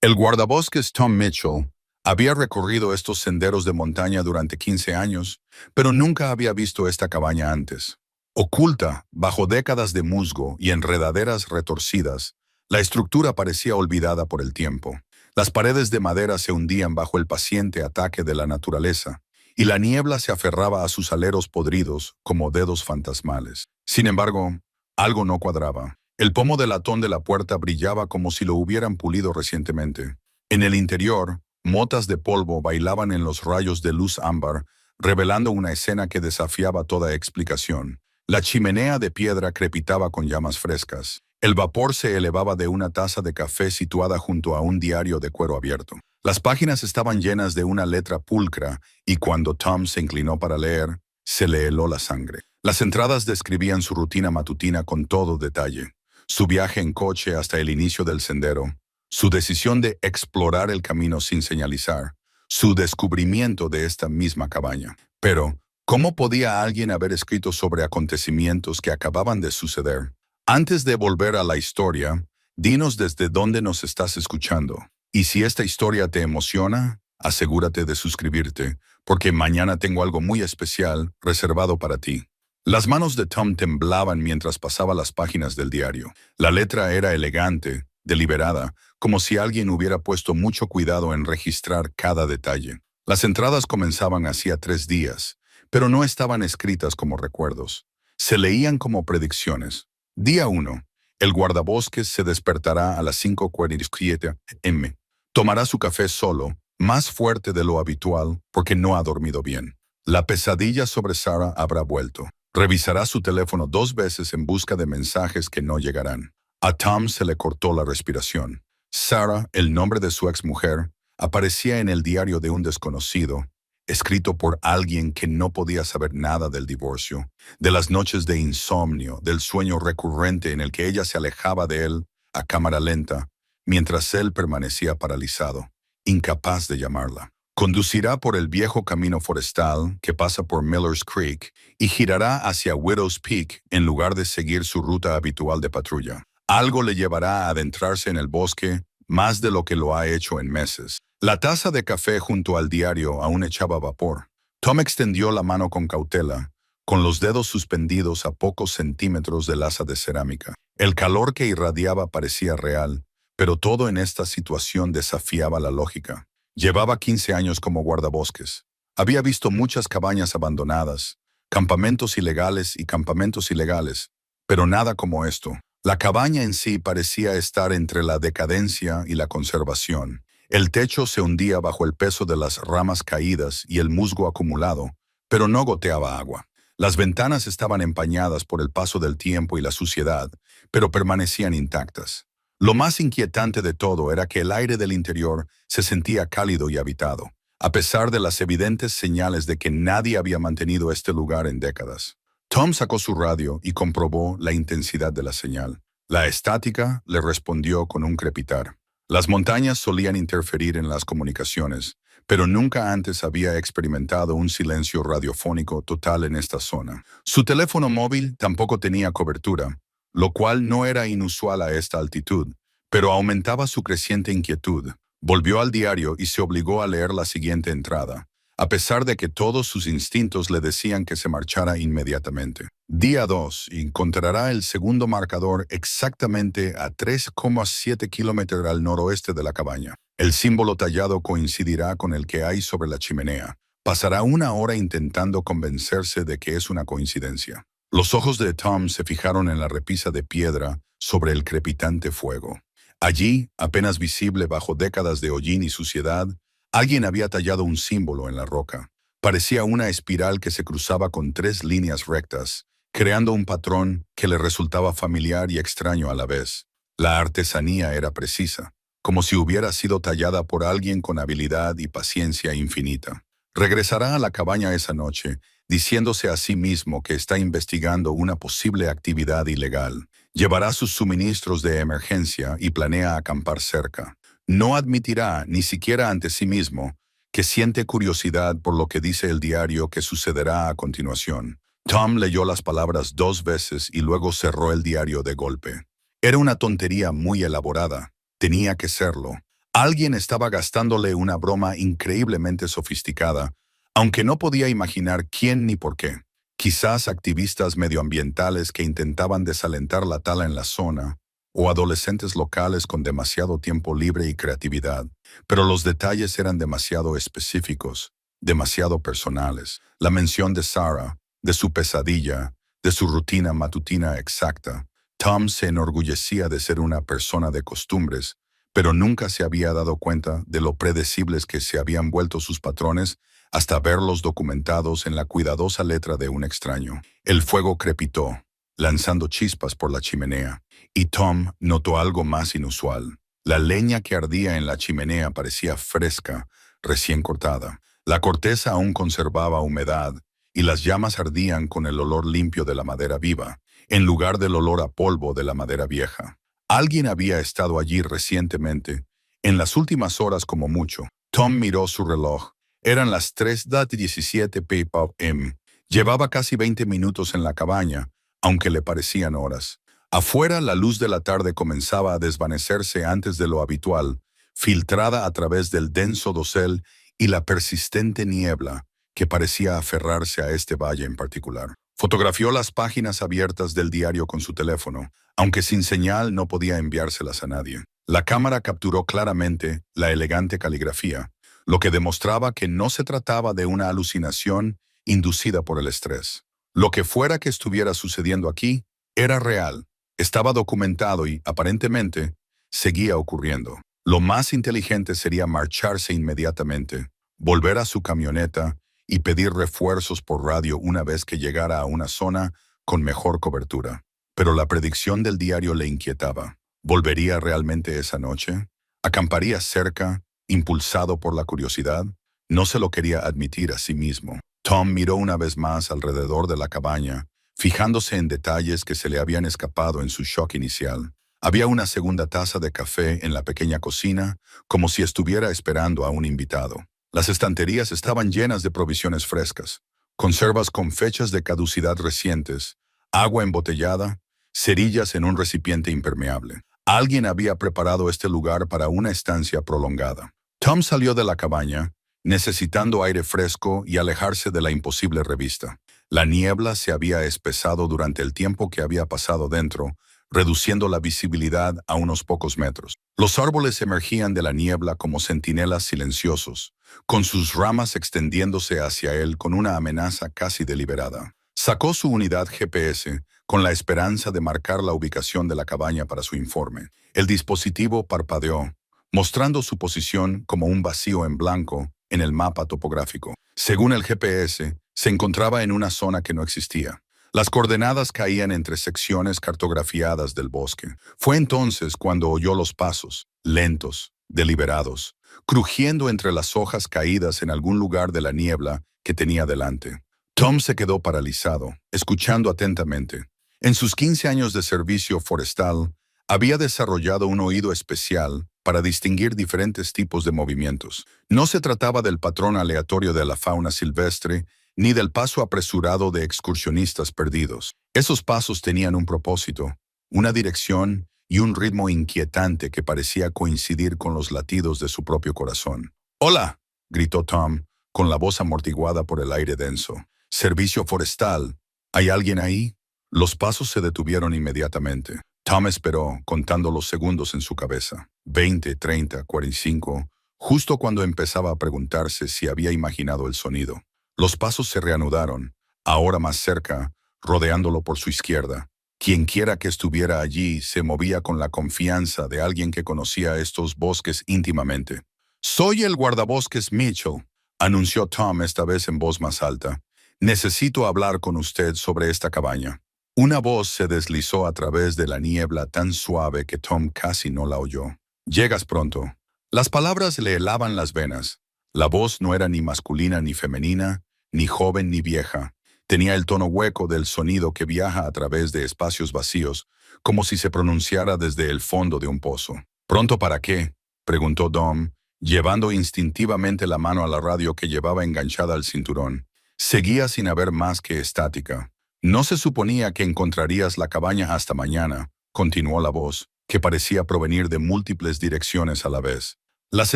El guardabosques Tom Mitchell había recorrido estos senderos de montaña durante 15 años, pero nunca había visto esta cabaña antes. Oculta bajo décadas de musgo y enredaderas retorcidas, la estructura parecía olvidada por el tiempo. Las paredes de madera se hundían bajo el paciente ataque de la naturaleza, y la niebla se aferraba a sus aleros podridos como dedos fantasmales. Sin embargo, algo no cuadraba. El pomo de latón de la puerta brillaba como si lo hubieran pulido recientemente. En el interior, motas de polvo bailaban en los rayos de luz ámbar, revelando una escena que desafiaba toda explicación. La chimenea de piedra crepitaba con llamas frescas. El vapor se elevaba de una taza de café situada junto a un diario de cuero abierto. Las páginas estaban llenas de una letra pulcra, y cuando Tom se inclinó para leer, se le heló la sangre. Las entradas describían su rutina matutina con todo detalle. Su viaje en coche hasta el inicio del sendero, su decisión de explorar el camino sin señalizar, su descubrimiento de esta misma cabaña. Pero, ¿cómo podía alguien haber escrito sobre acontecimientos que acababan de suceder? Antes de volver a la historia, dinos desde dónde nos estás escuchando. Y si esta historia te emociona, asegúrate de suscribirte, porque mañana tengo algo muy especial reservado para ti. Las manos de Tom temblaban mientras pasaba las páginas del diario. La letra era elegante, deliberada, como si alguien hubiera puesto mucho cuidado en registrar cada detalle. Las entradas comenzaban hacía 3 días, pero no estaban escritas como recuerdos. Se leían como predicciones. Día 1. El guardabosques se despertará a las 5:47 m. Tomará su café solo, más fuerte de lo habitual, porque no ha dormido bien. La pesadilla sobre Sarah habrá vuelto. Revisará su teléfono 2 veces en busca de mensajes que no llegarán. A Tom se le cortó la respiración. Sarah, el nombre de su exmujer, aparecía en el diario de un desconocido, escrito por alguien que no podía saber nada del divorcio, de las noches de insomnio, del sueño recurrente en el que ella se alejaba de él a cámara lenta, mientras él permanecía paralizado, incapaz de llamarla. Conducirá por el viejo camino forestal que pasa por Miller's Creek y girará hacia Widow's Peak en lugar de seguir su ruta habitual de patrulla. Algo le llevará a adentrarse en el bosque más de lo que lo ha hecho en meses. La taza de café junto al diario aún echaba vapor. Tom extendió la mano con cautela, con los dedos suspendidos a pocos centímetros del asa de cerámica. El calor que irradiaba parecía real, pero todo en esta situación desafiaba la lógica. Llevaba 15 años como guardabosques. Había visto muchas cabañas abandonadas, campamentos ilegales y campamentos ilegales, pero nada como esto. La cabaña en sí parecía estar entre la decadencia y la conservación. El techo se hundía bajo el peso de las ramas caídas y el musgo acumulado, pero no goteaba agua. Las ventanas estaban empañadas por el paso del tiempo y la suciedad, pero permanecían intactas. Lo más inquietante de todo era que el aire del interior se sentía cálido y habitado, a pesar de las evidentes señales de que nadie había mantenido este lugar en décadas. Tom sacó su radio y comprobó la intensidad de la señal. La estática le respondió con un crepitar. Las montañas solían interferir en las comunicaciones, pero nunca antes había experimentado un silencio radiofónico total en esta zona. Su teléfono móvil tampoco tenía cobertura, lo cual no era inusual a esta altitud, pero aumentaba su creciente inquietud. Volvió al diario y se obligó a leer la siguiente entrada, a pesar de que todos sus instintos le decían que se marchara inmediatamente. Día 2. Encontrará el segundo marcador exactamente a 3,7 kilómetros al noroeste de la cabaña. El símbolo tallado coincidirá con el que hay sobre la chimenea. Pasará 1 hora intentando convencerse de que es una coincidencia. Los ojos de Tom se fijaron en la repisa de piedra sobre el crepitante fuego. Allí, apenas visible bajo décadas de hollín y suciedad, alguien había tallado un símbolo en la roca. Parecía una espiral que se cruzaba con 3 líneas rectas, creando un patrón que le resultaba familiar y extraño a la vez. La artesanía era precisa, como si hubiera sido tallada por alguien con habilidad y paciencia infinita. Regresará a la cabaña esa noche, diciéndose a sí mismo que está investigando una posible actividad ilegal. Llevará sus suministros de emergencia y planea acampar cerca. No admitirá, ni siquiera ante sí mismo, que siente curiosidad por lo que dice el diario que sucederá a continuación. Tom leyó las palabras 2 veces y luego cerró el diario de golpe. Era una tontería muy elaborada. Tenía que serlo. Alguien estaba gastándole una broma increíblemente sofisticada, aunque no podía imaginar quién ni por qué. Quizás activistas medioambientales que intentaban desalentar la tala en la zona, o adolescentes locales con demasiado tiempo libre y creatividad, pero los detalles eran demasiado específicos, demasiado personales. La mención de Sarah, de su pesadilla, de su rutina matutina exacta. Tom se enorgullecía de ser una persona de costumbres, pero nunca se había dado cuenta de lo predecibles que se habían vuelto sus patrones hasta verlos documentados en la cuidadosa letra de un extraño. El fuego crepitó, lanzando chispas por la chimenea, y Tom notó algo más inusual. La leña que ardía en la chimenea parecía fresca, recién cortada. La corteza aún conservaba humedad, y las llamas ardían con el olor limpio de la madera viva, en lugar del olor a polvo de la madera vieja. Alguien había estado allí recientemente, en las últimas horas como mucho. Tom miró su reloj. Eran las 3:17 p.m. Llevaba casi 20 minutos en la cabaña, aunque le parecían horas. Afuera, la luz de la tarde comenzaba a desvanecerse antes de lo habitual, filtrada a través del denso dosel y la persistente niebla que parecía aferrarse a este valle en particular. Fotografió las páginas abiertas del diario con su teléfono, aunque sin señal no podía enviárselas a nadie. La cámara capturó claramente la elegante caligrafía, lo que demostraba que no se trataba de una alucinación inducida por el estrés. Lo que fuera que estuviera sucediendo aquí era real, estaba documentado y, aparentemente, seguía ocurriendo. Lo más inteligente sería marcharse inmediatamente, volver a su camioneta y pedir refuerzos por radio una vez que llegara a una zona con mejor cobertura. Pero la predicción del diario le inquietaba. ¿Volvería realmente esa noche? ¿Acamparía cerca, impulsado por la curiosidad? No se lo quería admitir a sí mismo. Tom miró una vez más alrededor de la cabaña, fijándose en detalles que se le habían escapado en su shock inicial. Había una segunda taza de café en la pequeña cocina, como si estuviera esperando a un invitado. Las estanterías estaban llenas de provisiones frescas, conservas con fechas de caducidad recientes, agua embotellada, cerillas en un recipiente impermeable. Alguien había preparado este lugar para una estancia prolongada. Tom salió de la cabaña, necesitando aire fresco y alejarse de la imposible revista. La niebla se había espesado durante el tiempo que había pasado dentro, reduciendo la visibilidad a unos pocos metros. Los árboles emergían de la niebla como centinelas silenciosos, con sus ramas extendiéndose hacia él con una amenaza casi deliberada. Sacó su unidad GPS con la esperanza de marcar la ubicación de la cabaña para su informe. El dispositivo parpadeó, mostrando su posición como un vacío en blanco en el mapa topográfico. Según el GPS, se encontraba en una zona que no existía. Las coordenadas caían entre secciones cartografiadas del bosque. Fue entonces cuando oyó los pasos, lentos, deliberados, crujiendo entre las hojas caídas en algún lugar de la niebla que tenía delante. Tom se quedó paralizado, escuchando atentamente. En sus 15 años de servicio forestal, había desarrollado un oído especial para distinguir diferentes tipos de movimientos. No se trataba del patrón aleatorio de la fauna silvestre, ni del paso apresurado de excursionistas perdidos. Esos pasos tenían un propósito, una dirección y un ritmo inquietante que parecía coincidir con los latidos de su propio corazón. «¡Hola!», gritó Tom, con la voz amortiguada por el aire denso. «Servicio forestal. ¿Hay alguien ahí?». Los pasos se detuvieron inmediatamente. Tom esperó, contando los segundos en su cabeza. 20, 30, 45, justo cuando empezaba a preguntarse si había imaginado el sonido. Los pasos se reanudaron, ahora más cerca, rodeándolo por su izquierda. Quienquiera que estuviera allí se movía con la confianza de alguien que conocía estos bosques íntimamente. «Soy el guardabosques Mitchell», anunció Tom esta vez en voz más alta. «Necesito hablar con usted sobre esta cabaña». Una voz se deslizó a través de la niebla tan suave que Tom casi no la oyó. «Llegas pronto». Las palabras le helaban las venas. La voz no era ni masculina ni femenina, ni joven ni vieja. Tenía el tono hueco del sonido que viaja a través de espacios vacíos, como si se pronunciara desde el fondo de un pozo. «¿Pronto para qué?», preguntó Tom, llevando instintivamente la mano a la radio que llevaba enganchada al cinturón. Seguía sin haber más que estática. «No se suponía que encontrarías la cabaña hasta mañana», continuó la voz, que parecía provenir de múltiples direcciones a la vez. Las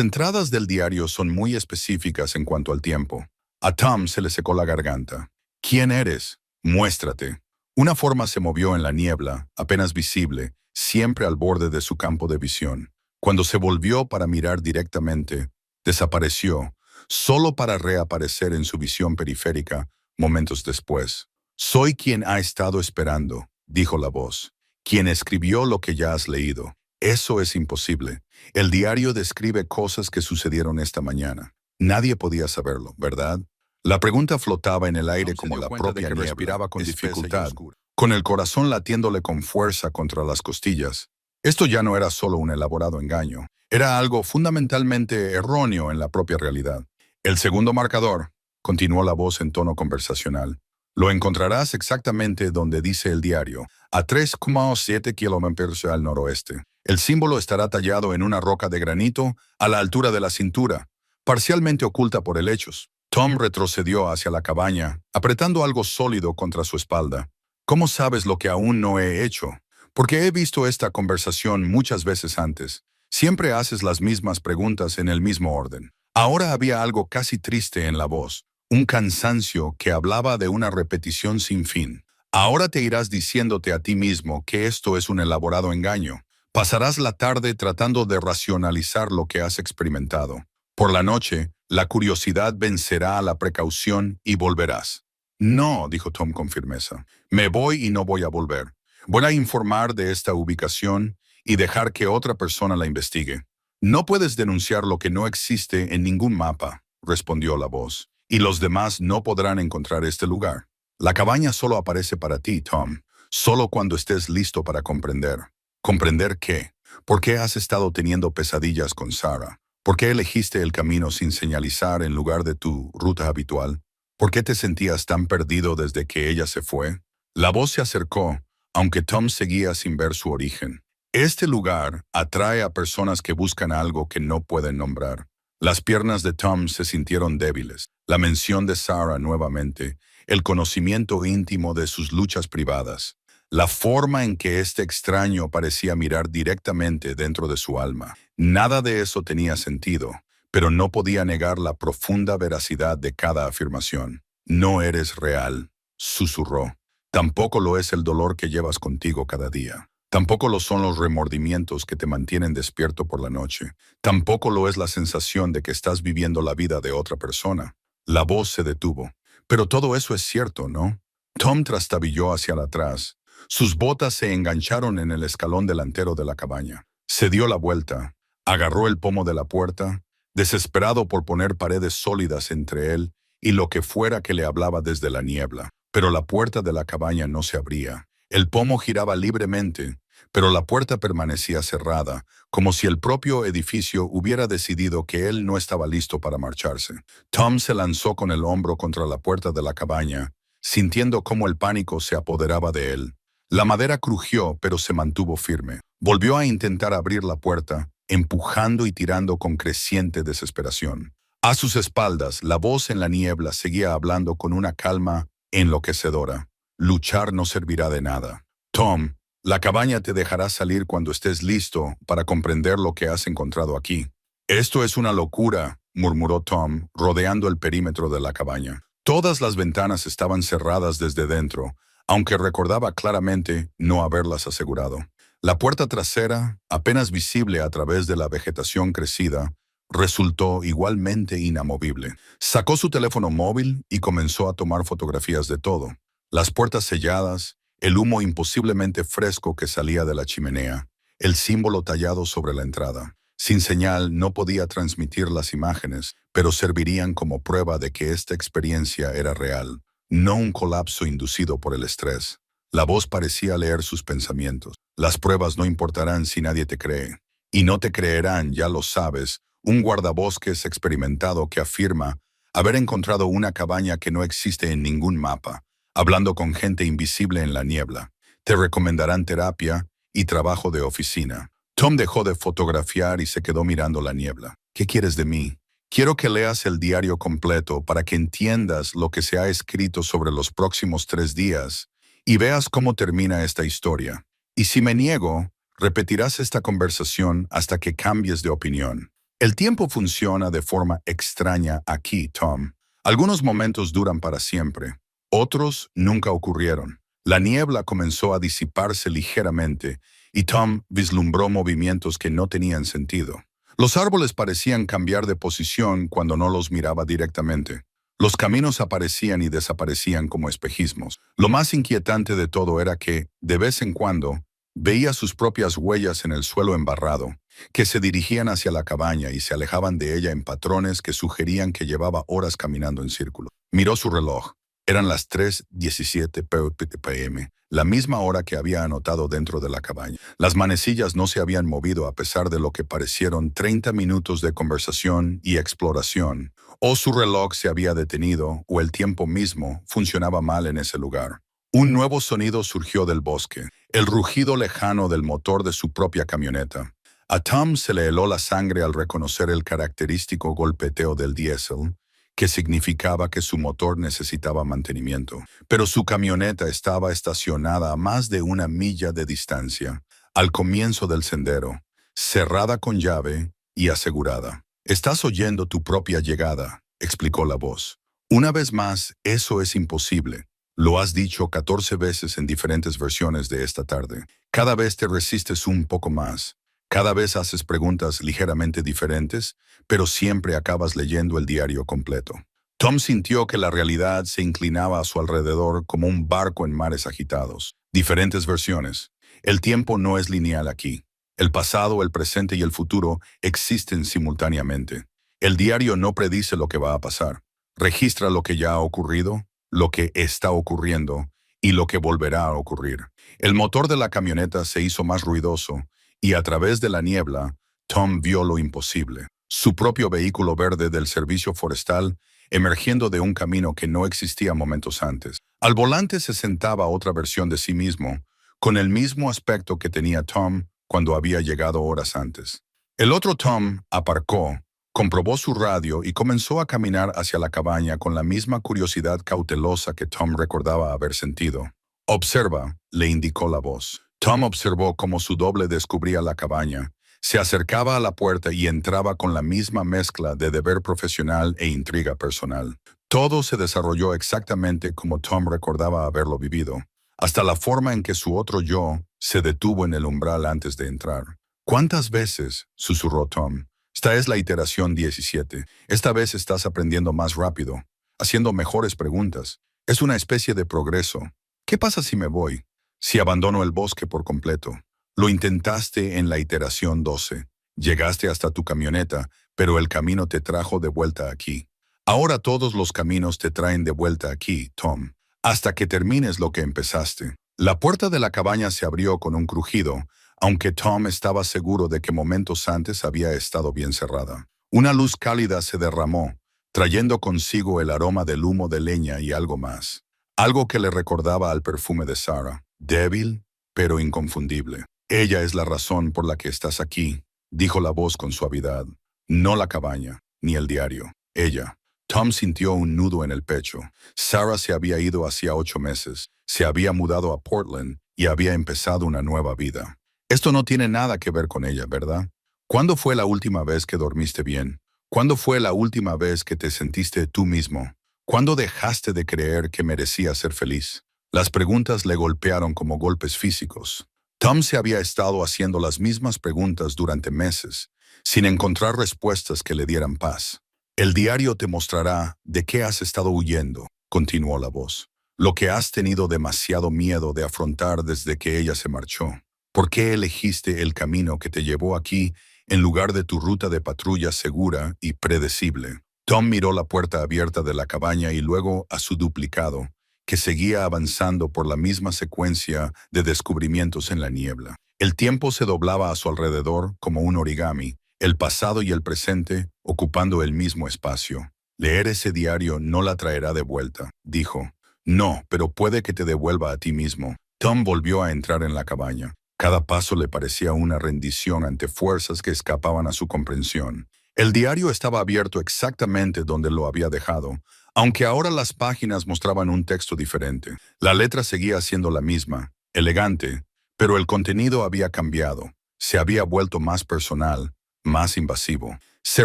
entradas del diario son muy específicas en cuanto al tiempo. A Tom se le secó la garganta. ¿Quién eres? Muéstrate. Una forma se movió en la niebla, apenas visible, siempre al borde de su campo de visión. Cuando se volvió para mirar directamente, desapareció, solo para reaparecer en su visión periférica momentos después. Soy quien ha estado esperando, dijo la voz. Quien escribió lo que ya has leído. Eso es imposible. El diario describe cosas que sucedieron esta mañana. Nadie podía saberlo, ¿verdad? La pregunta flotaba en el aire como la propia niebla, respiraba con dificultad, con el corazón latiéndole con fuerza contra las costillas. Esto ya no era solo un elaborado engaño, era algo fundamentalmente erróneo en la propia realidad. El segundo marcador, continuó la voz en tono conversacional, lo encontrarás exactamente donde dice el diario, a 3,7 kilómetros al noroeste. El símbolo estará tallado en una roca de granito a la altura de la cintura, parcialmente oculta por helechos. Tom retrocedió hacia la cabaña, apretando algo sólido contra su espalda. ¿Cómo sabes lo que aún no he hecho? Porque he visto esta conversación muchas veces antes. Siempre haces las mismas preguntas en el mismo orden. Ahora había algo casi triste en la voz, un cansancio que hablaba de una repetición sin fin. Ahora te irás diciéndote a ti mismo que esto es un elaborado engaño. Pasarás la tarde tratando de racionalizar lo que has experimentado. Por la noche, la curiosidad vencerá a la precaución y volverás. No, dijo Tom con firmeza. Me voy y no voy a volver. Voy a informar de esta ubicación y dejar que otra persona la investigue. No puedes denunciar lo que no existe en ningún mapa, respondió la voz, y los demás no podrán encontrar este lugar. La cabaña solo aparece para ti, Tom, solo cuando estés listo para comprender. ¿Comprender qué? ¿Por qué has estado teniendo pesadillas con Sarah? ¿Por qué elegiste el camino sin señalizar en lugar de tu ruta habitual? ¿Por qué te sentías tan perdido desde que ella se fue? La voz se acercó, aunque Tom seguía sin ver su origen. Este lugar atrae a personas que buscan algo que no pueden nombrar. Las piernas de Tom se sintieron débiles. La mención de Sarah nuevamente, el conocimiento íntimo de sus luchas privadas, la forma en que este extraño parecía mirar directamente dentro de su alma. Nada de eso tenía sentido, pero no podía negar la profunda veracidad de cada afirmación. No eres real, susurró. Tampoco lo es el dolor que llevas contigo cada día. Tampoco lo son los remordimientos que te mantienen despierto por la noche. Tampoco lo es la sensación de que estás viviendo la vida de otra persona. La voz se detuvo. Pero todo eso es cierto, ¿no? Tom trastabilló hacia atrás. Sus botas se engancharon en el escalón delantero de la cabaña. Se dio la vuelta, agarró el pomo de la puerta, desesperado por poner paredes sólidas entre él y lo que fuera que le hablaba desde la niebla. Pero la puerta de la cabaña no se abría. El pomo giraba libremente, pero la puerta permanecía cerrada, como si el propio edificio hubiera decidido que él no estaba listo para marcharse. Tom se lanzó con el hombro contra la puerta de la cabaña, sintiendo cómo el pánico se apoderaba de él. La madera crujió, pero se mantuvo firme. Volvió a intentar abrir la puerta, empujando y tirando con creciente desesperación. A sus espaldas, la voz en la niebla seguía hablando con una calma enloquecedora. Luchar no servirá de nada. Tom, la cabaña te dejará salir cuando estés listo para comprender lo que has encontrado aquí. Esto es una locura, murmuró Tom, rodeando el perímetro de la cabaña. Todas las ventanas estaban cerradas desde dentro, aunque recordaba claramente no haberlas asegurado. La puerta trasera, apenas visible a través de la vegetación crecida, resultó igualmente inamovible. Sacó su teléfono móvil y comenzó a tomar fotografías de todo. Las puertas selladas, el humo imposiblemente fresco que salía de la chimenea, el símbolo tallado sobre la entrada. Sin señal no podía transmitir las imágenes, pero servirían como prueba de que esta experiencia era real, no un colapso inducido por el estrés. La voz parecía leer sus pensamientos. Las pruebas no importarán si nadie te cree. Y no te creerán, ya lo sabes, un guardabosques experimentado que afirma haber encontrado una cabaña que no existe en ningún mapa, hablando con gente invisible en la niebla. Te recomendarán terapia y trabajo de oficina. Tom dejó de fotografiar y se quedó mirando la niebla. ¿Qué quieres de mí? Quiero que leas el diario completo para que entiendas lo que se ha escrito sobre los próximos 3 días y veas cómo termina esta historia. Y si me niego, repetirás esta conversación hasta que cambies de opinión. El tiempo funciona de forma extraña aquí, Tom. Algunos momentos duran para siempre, otros nunca ocurrieron. La niebla comenzó a disiparse ligeramente y Tom vislumbró movimientos que no tenían sentido. Los árboles parecían cambiar de posición cuando no los miraba directamente. Los caminos aparecían y desaparecían como espejismos. Lo más inquietante de todo era que, de vez en cuando, veía sus propias huellas en el suelo embarrado, que se dirigían hacia la cabaña y se alejaban de ella en patrones que sugerían que llevaba horas caminando en círculo. Miró su reloj. Eran las 3:17 p.m., la misma hora que había anotado dentro de la cabaña. Las manecillas no se habían movido a pesar de lo que parecieron 30 minutos de conversación y exploración. O su reloj se había detenido, o el tiempo mismo funcionaba mal en ese lugar. Un nuevo sonido surgió del bosque, el rugido lejano del motor de su propia camioneta. A Tom se le heló la sangre al reconocer el característico golpeteo del diésel, que significaba que su motor necesitaba mantenimiento. Pero su camioneta estaba estacionada a más de 1 milla de distancia, al comienzo del sendero, cerrada con llave y asegurada. «Estás oyendo tu propia llegada», explicó la voz. «Una vez más, eso es imposible. Lo has dicho 14 veces en diferentes versiones de esta tarde. Cada vez te resistes un poco más. Cada vez haces preguntas ligeramente diferentes, pero siempre acabas leyendo el diario completo». Tom sintió que la realidad se inclinaba a su alrededor como un barco en mares agitados. Diferentes versiones. El tiempo no es lineal aquí. El pasado, el presente y el futuro existen simultáneamente. El diario no predice lo que va a pasar. Registra lo que ya ha ocurrido, lo que está ocurriendo y lo que volverá a ocurrir. El motor de la camioneta se hizo más ruidoso y a través de la niebla, Tom vio lo imposible. Su propio vehículo verde del servicio forestal emergiendo de un camino que no existía momentos antes. Al volante se sentaba otra versión de sí mismo, con el mismo aspecto que tenía Tom cuando había llegado horas antes. El otro Tom aparcó, comprobó su radio y comenzó a caminar hacia la cabaña con la misma curiosidad cautelosa que Tom recordaba haber sentido. «Observa», le indicó la voz. Tom observó cómo su doble descubría la cabaña, se acercaba a la puerta y entraba con la misma mezcla de deber profesional e intriga personal. Todo se desarrolló exactamente como Tom recordaba haberlo vivido, hasta la forma en que su otro yo se detuvo en el umbral antes de entrar. «¿Cuántas veces?», susurró Tom. «Esta es la iteración 17. Esta vez estás aprendiendo más rápido, haciendo mejores preguntas. Es una especie de progreso. ¿Qué pasa si me voy? Si abandono el bosque por completo?» Lo intentaste en la iteración 12. Llegaste hasta tu camioneta, pero el camino te trajo de vuelta aquí. Ahora todos los caminos te traen de vuelta aquí, Tom, hasta que termines lo que empezaste. La puerta de la cabaña se abrió con un crujido, aunque Tom estaba seguro de que momentos antes había estado bien cerrada. Una luz cálida se derramó, trayendo consigo el aroma del humo de leña y algo más. Algo que le recordaba al perfume de Sarah, débil, pero inconfundible. «Ella es la razón por la que estás aquí», dijo la voz con suavidad. «No la cabaña, ni el diario. Ella». Tom sintió un nudo en el pecho. Sarah se había ido hacía 8 meses, se había mudado a Portland y había empezado una nueva vida. Esto no tiene nada que ver con ella, ¿verdad? ¿Cuándo fue la última vez que dormiste bien? ¿Cuándo fue la última vez que te sentiste tú mismo? ¿Cuándo dejaste de creer que merecías ser feliz? Las preguntas le golpearon como golpes físicos. Tom se había estado haciendo las mismas preguntas durante meses, sin encontrar respuestas que le dieran paz. «El diario te mostrará de qué has estado huyendo», continuó la voz. «Lo que has tenido demasiado miedo de afrontar desde que ella se marchó. ¿Por qué elegiste el camino que te llevó aquí en lugar de tu ruta de patrulla segura y predecible?» Tom miró la puerta abierta de la cabaña y luego a su duplicado, que seguía avanzando por la misma secuencia de descubrimientos en la niebla. El tiempo se doblaba a su alrededor como un origami, el pasado y el presente ocupando el mismo espacio. «Leer ese diario no la traerá de vuelta», dijo. «No, pero puede que te devuelva a ti mismo». Tom volvió a entrar en la cabaña. Cada paso le parecía una rendición ante fuerzas que escapaban a su comprensión. El diario estaba abierto exactamente donde lo había dejado, aunque ahora las páginas mostraban un texto diferente. La letra seguía siendo la misma, elegante, pero el contenido había cambiado. Se había vuelto más personal, más invasivo. Se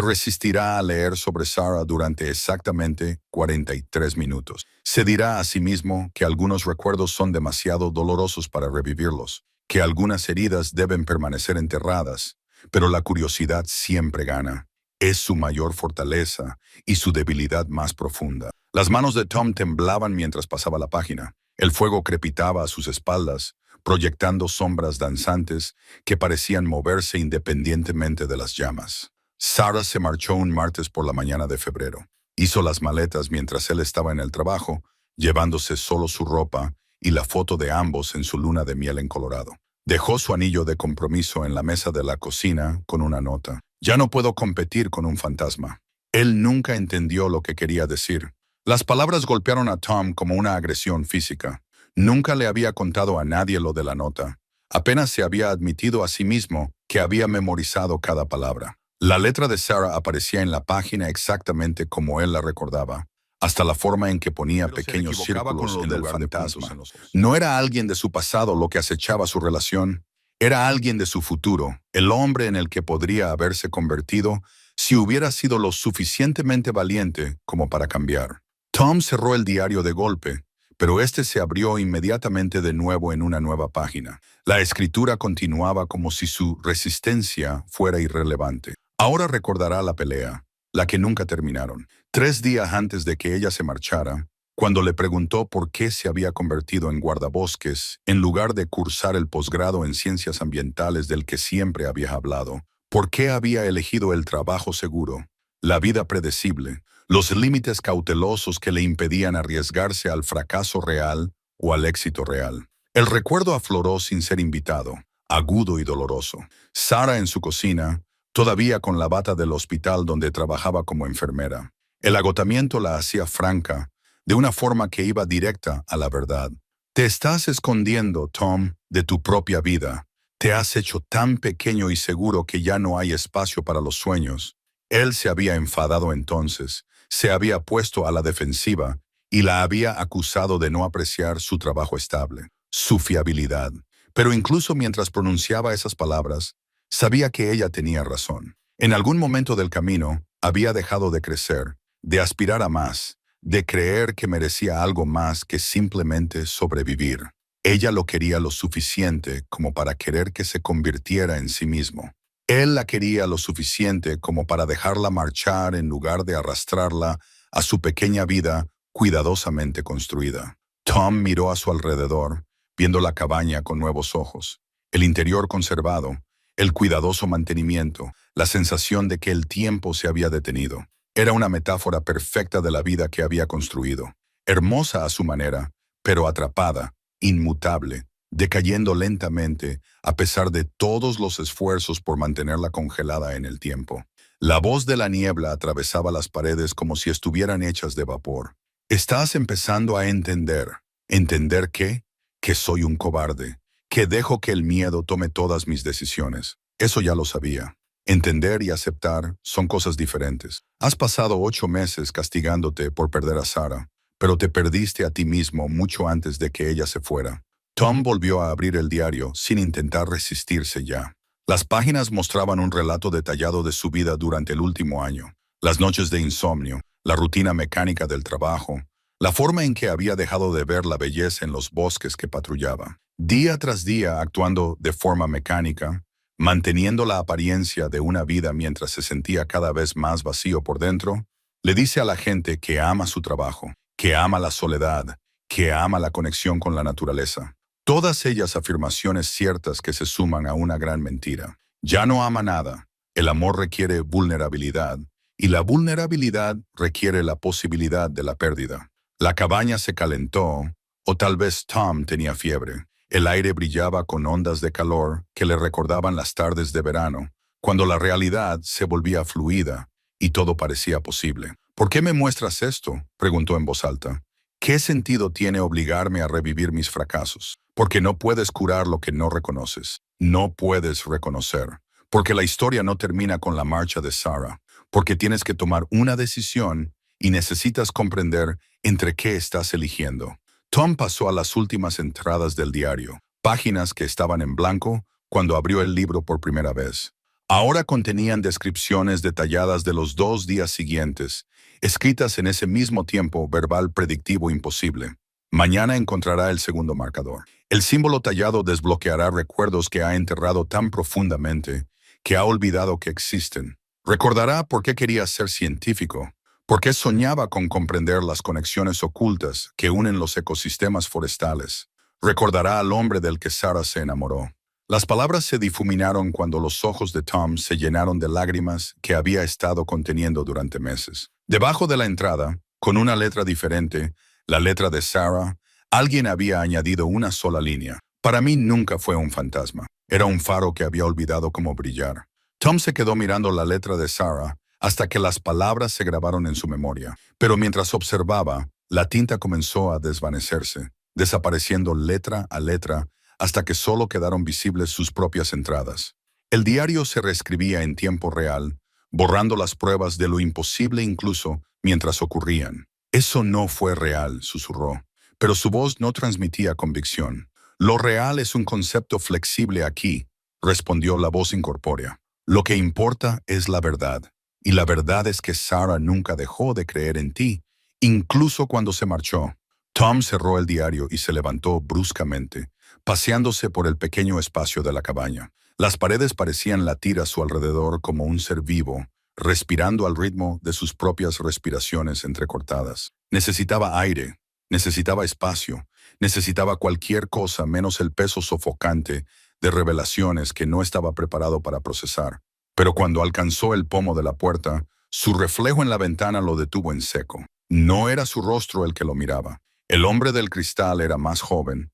resistirá a leer sobre Sarah durante exactamente 43 minutos. Se dirá a sí mismo que algunos recuerdos son demasiado dolorosos para revivirlos, que algunas heridas deben permanecer enterradas, pero la curiosidad siempre gana. Es su mayor fortaleza y su debilidad más profunda. Las manos de Tom temblaban mientras pasaba la página. El fuego crepitaba a sus espaldas, proyectando sombras danzantes que parecían moverse independientemente de las llamas. Sarah se marchó un martes por la mañana de febrero. Hizo las maletas mientras él estaba en el trabajo, llevándose solo su ropa y la foto de ambos en su luna de miel en Colorado. Dejó su anillo de compromiso en la mesa de la cocina con una nota. Ya no puedo competir con un fantasma. Él nunca entendió lo que quería decir. Las palabras golpearon a Tom como una agresión física. Nunca le había contado a nadie lo de la nota. Apenas se había admitido a sí mismo que había memorizado cada palabra. La letra de Sarah aparecía en la página exactamente como él la recordaba, hasta la forma en que ponía pequeños círculos en lugar de fantasma. No era alguien de su pasado lo que acechaba su relación, era alguien de su futuro, el hombre en el que podría haberse convertido si hubiera sido lo suficientemente valiente como para cambiar. Tom cerró el diario de golpe, pero este se abrió inmediatamente de nuevo en una nueva página. La escritura continuaba como si su resistencia fuera irrelevante. Ahora recordará la pelea, la que nunca terminaron. 3 días antes de que ella se marchara, cuando le preguntó por qué se había convertido en guardabosques en lugar de cursar el posgrado en ciencias ambientales del que siempre había hablado, por qué había elegido el trabajo seguro, la vida predecible, los límites cautelosos que le impedían arriesgarse al fracaso real o al éxito real. El recuerdo afloró sin ser invitado, agudo y doloroso. Sarah en su cocina, todavía con la bata del hospital donde trabajaba como enfermera. El agotamiento la hacía franca, de una forma que iba directa a la verdad. Te estás escondiendo, Tom, de tu propia vida. Te has hecho tan pequeño y seguro que ya no hay espacio para los sueños. Él se había enfadado entonces, se había puesto a la defensiva y la había acusado de no apreciar su trabajo estable, su fiabilidad. Pero incluso mientras pronunciaba esas palabras, sabía que ella tenía razón. En algún momento del camino, había dejado de crecer, de aspirar a más, de creer que merecía algo más que simplemente sobrevivir. Ella lo quería lo suficiente como para querer que se convirtiera en sí mismo. Él la quería lo suficiente como para dejarla marchar en lugar de arrastrarla a su pequeña vida cuidadosamente construida. Tom miró a su alrededor, viendo la cabaña con nuevos ojos, el interior conservado, el cuidadoso mantenimiento, la sensación de que el tiempo se había detenido. Era una metáfora perfecta de la vida que había construido, hermosa a su manera, pero atrapada, inmutable, decayendo lentamente a pesar de todos los esfuerzos por mantenerla congelada en el tiempo. La voz de la niebla atravesaba las paredes como si estuvieran hechas de vapor. Estás empezando a entender. ¿Entender qué? Que soy un cobarde, que dejo que el miedo tome todas mis decisiones. Eso ya lo sabía. Entender y aceptar son cosas diferentes. Has pasado 8 meses castigándote por perder a Sarah, pero te perdiste a ti mismo mucho antes de que ella se fuera. Tom volvió a abrir el diario sin intentar resistirse ya. Las páginas mostraban un relato detallado de su vida durante el último año, las noches de insomnio, la rutina mecánica del trabajo, la forma en que había dejado de ver la belleza en los bosques que patrullaba. Día tras día actuando de forma mecánica, manteniendo la apariencia de una vida mientras se sentía cada vez más vacío por dentro, le dice a la gente que ama su trabajo, que ama la soledad, que ama la conexión con la naturaleza. Todas ellas afirmaciones ciertas que se suman a una gran mentira. Ya no ama nada. El amor requiere vulnerabilidad, y la vulnerabilidad requiere la posibilidad de la pérdida. La cabaña se calentó, o tal vez Tom tenía fiebre. El aire brillaba con ondas de calor que le recordaban las tardes de verano, cuando la realidad se volvía fluida y todo parecía posible. ¿Por qué me muestras esto?, preguntó en voz alta. ¿Qué sentido tiene obligarme a revivir mis fracasos? Porque no puedes curar lo que no reconoces. No puedes reconocer. Porque la historia no termina con la marcha de Sarah. Porque tienes que tomar una decisión y necesitas comprender entre qué estás eligiendo. Tom pasó a las últimas entradas del diario, páginas que estaban en blanco cuando abrió el libro por primera vez. Ahora contenían descripciones detalladas de los 2 días siguientes, escritas en ese mismo tiempo verbal predictivo imposible. Mañana encontrará el segundo marcador. El símbolo tallado desbloqueará recuerdos que ha enterrado tan profundamente que ha olvidado que existen. Recordará por qué quería ser científico, por qué soñaba con comprender las conexiones ocultas que unen los ecosistemas forestales. Recordará al hombre del que Sarah se enamoró. Las palabras se difuminaron cuando los ojos de Tom se llenaron de lágrimas que había estado conteniendo durante meses. Debajo de la entrada, con una letra diferente, la letra de Sarah, alguien había añadido una sola línea. Para mí nunca fue un fantasma. Era un faro que había olvidado cómo brillar. Tom se quedó mirando la letra de Sarah hasta que las palabras se grabaron en su memoria. Pero mientras observaba, la tinta comenzó a desvanecerse, desapareciendo letra a letra hasta que solo quedaron visibles sus propias entradas. El diario se reescribía en tiempo real, borrando las pruebas de lo imposible incluso mientras ocurrían. Eso no fue real, susurró, pero su voz no transmitía convicción. Lo real es un concepto flexible aquí, respondió la voz incorpórea. Lo que importa es la verdad, y la verdad es que Sarah nunca dejó de creer en ti, incluso cuando se marchó. Tom cerró el diario y se levantó bruscamente, paseándose por el pequeño espacio de la cabaña. Las paredes parecían latir a su alrededor como un ser vivo, respirando al ritmo de sus propias respiraciones entrecortadas. Necesitaba aire, necesitaba espacio, necesitaba cualquier cosa menos el peso sofocante de revelaciones que no estaba preparado para procesar. Pero cuando alcanzó el pomo de la puerta, su reflejo en la ventana lo detuvo en seco. No era su rostro el que lo miraba. El hombre del cristal era más joven.